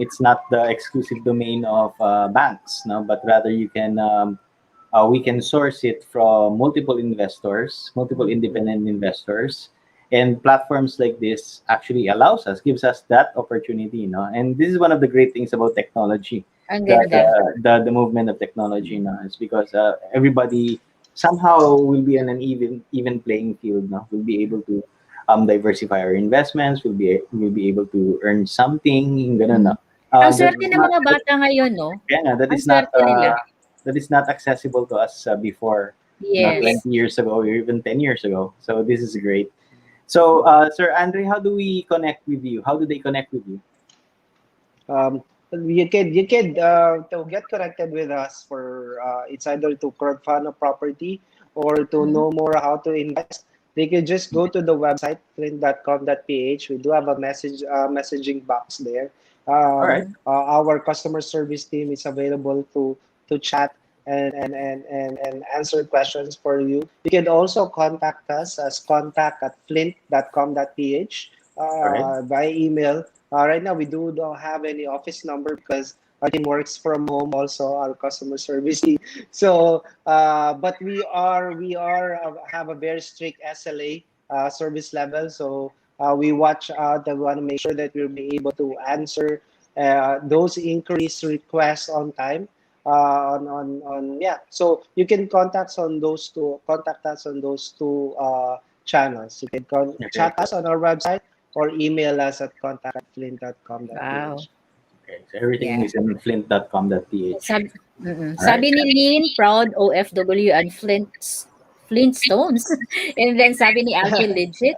It's not the exclusive domain of banks, no? But rather we can source it from multiple investors, multiple independent investors, and platforms like this actually gives us that opportunity, no? And this is one of the great things about technology, Ang ganda. the movement of technology, no? It's because everybody somehow will be on an even playing field, no? We'll be able to diversify our investments. We'll be able to earn something, ganun, no? Ang That swerte is ng not mga bata ngayon, no? yeah, nga, Ang swerte nila. that is not accessible to us before, not Yes. 20 years ago or even 10 years ago. So this is great. So, Sir Andre, how do we connect with you? How do they connect with you? You can to get connected with us for it's either to crowdfund a property or to know more how to invest. They can just go to the website flint.com.ph. We do have a messaging box there. All right. Our customer service team is available to chat and answer questions for you. You can also contact us as contact@flint.com.ph All right. by email. Right now, we don't have any office number because our team works from home. Also, our customer service team. So, but we are have a very strict SLA service level. So we watch out and want to make sure that we'll be able to answer those inquiries requests on time. Yeah. So you can contact us on those two channels. You can Okay. chat us on our website or email us at Wow. contact@flint.com.ph. Okay. So everything Yeah. is in flint.com.ph. Sabi, All right. sabi ni Lynn, proud OFW and Flintstones. And then sabi ni Alfie, legit.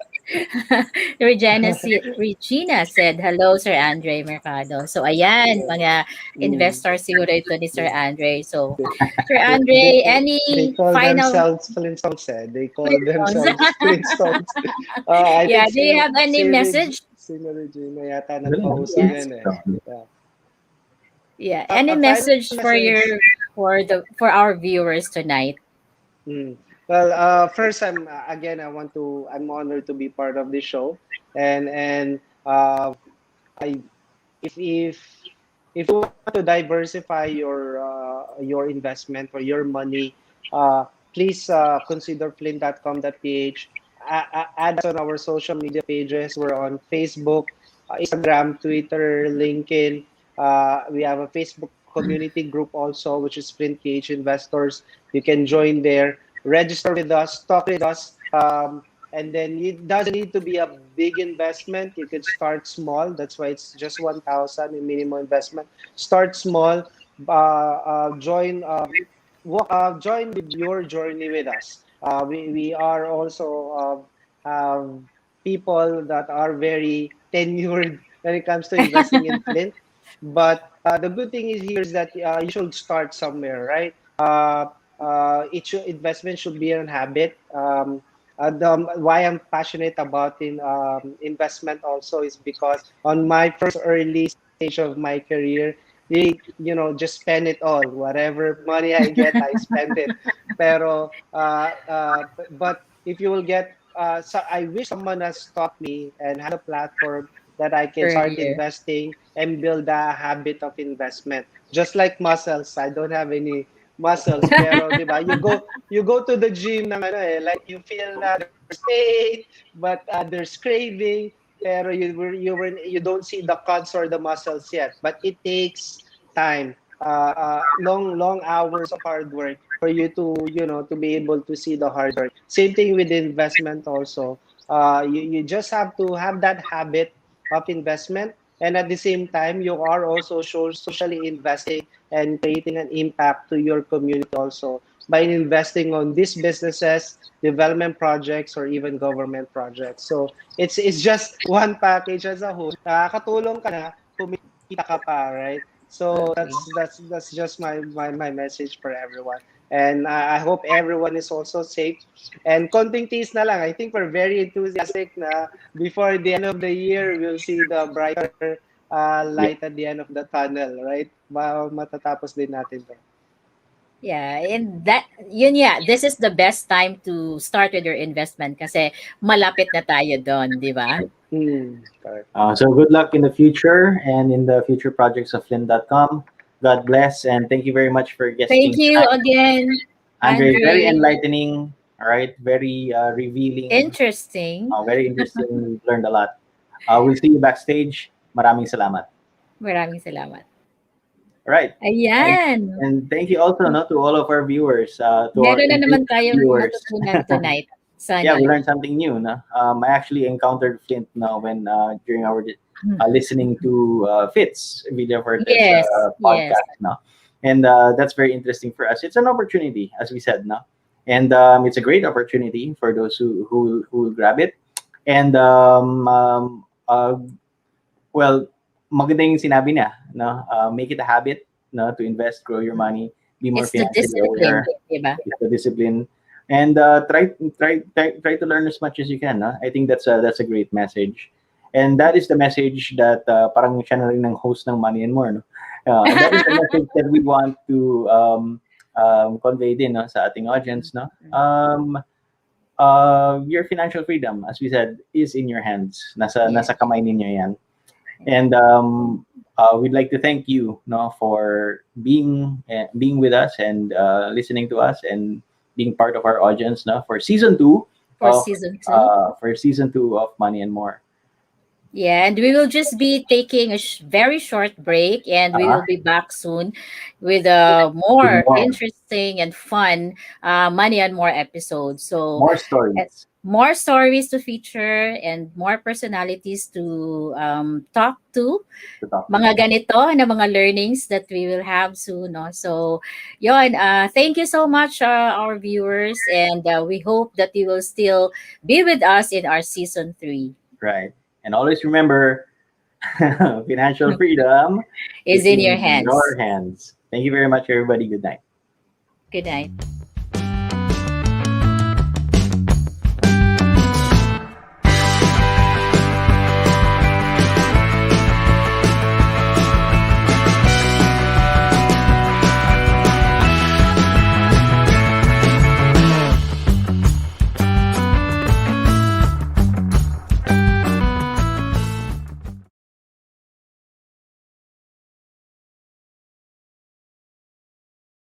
Regina said, hello, Sir Andre Mercado. So, ayan, mga investors siguro ito ni Sir Andre. So, Sir Andre, They any call final themselves Flintstones. They call Flintstones? themselves Flintstones. I Yeah, think do you have any message? si Regina yata Galing, nagpa-host Yeah. yan eh. Yeah. Yeah, any Final message message. for our viewers tonight? Well, first, I'm honored to be part of this show, and I if you want to diversify your investment or your money, please consider flint.com.ph. Add us on our social media pages. We're on Facebook, Instagram, Twitter, LinkedIn. We have a Facebook community group also, which is Flint PH Investors. You can join there, register with us, talk with us. And then it doesn't need to be a big investment. You could start small. That's why it's just 1,000 in minimum investment. Start small. Join. Join with your journey with us. We are also have people that are very tenured when it comes to investing in Flint. But the good thing is here is that you should start somewhere, right? Investment should be a habit. Why I'm passionate about investment also is because on my first early stage of my career, just spend it all. Whatever money I get, I spend it. Pero, but if you will get, so I wish someone has taught me and had a platform that I can start Earlier. investing and build a habit of investment. Just like muscles, I don't have any muscles, pero 'di ba? You go to the gym ng like you feel na there's pain, but there's craving, pero you don't see the cuts or the muscles yet. But it takes time, long hours of hard work for you to be able to see the hard work. Same thing with investment also. You just have to have that habit of investment, and at the same time, you are also socially investing and creating an impact to your community also by investing on these businesses, development projects, or even government projects. So it's just one package as a whole. Nakakatulong ka na, kumita ka pa, right? So Okay. that's just my message for everyone. And I hope everyone is also safe. And konting tease na lang, I think we're very enthusiastic na before the end of the year, we'll see the brighter Yeah. light at the end of the tunnel, right? Matatapos din natin to. Yeah, and that yun yeah, this is the best time to start with your investment kasi malapit na tayo doon, di ba? Correct. So good luck in the future and in the future projects of Flint.com. God bless and thank you very much for Thank guesting you tonight. again, Andre, very Andre. enlightening, all right, very revealing, Interesting. very interesting. We've learned a lot. We'll see you backstage. Maraming salamat. Maraming salamat. All right. Ayan. And thank you also no, to all of our viewers, to our Meron na naman engaged tayong viewers. matutunan tonight sa Yeah, we news. learned something new. No? I actually encountered Flint now when during our listening to Fitz video for this Yes, yes. podcast. No? And that's very interesting for us. It's an opportunity, as we said. No? And it's a great opportunity for those who will grab it. And well, maganda yung sinabi niya, no? Make it a habit, no, to invest, grow your money, be more It's the financially discipline, aware, di ba? it's the discipline, and try to learn as much as you can. No? I think that's a great message, and that is the message that parang siya na rin ng host ng Money and More. No? And that is the message that we want to convey din no, sa ating audience. No? Your financial freedom, as we said, is in your hands. Nasa kamay ninyo yan. And we'd like to thank you, no, for being with us and listening to us and being part of our audience, no, for season 2 For of season 2. of Money and More. Yeah, and we will just be taking a very short break, and we will be back soon with a more More. interesting and fun Money and More episodes. So More stories. more stories to feature and more personalities to talk to. To talk Mga ganito na mga learnings that we will have soon. No? So, yon, thank you so much, our viewers, and we hope that you will still be with us in our season 3. Right. And always remember, financial freedom Is in your hands. Your hands. Thank you very much, everybody. Good night. Good night.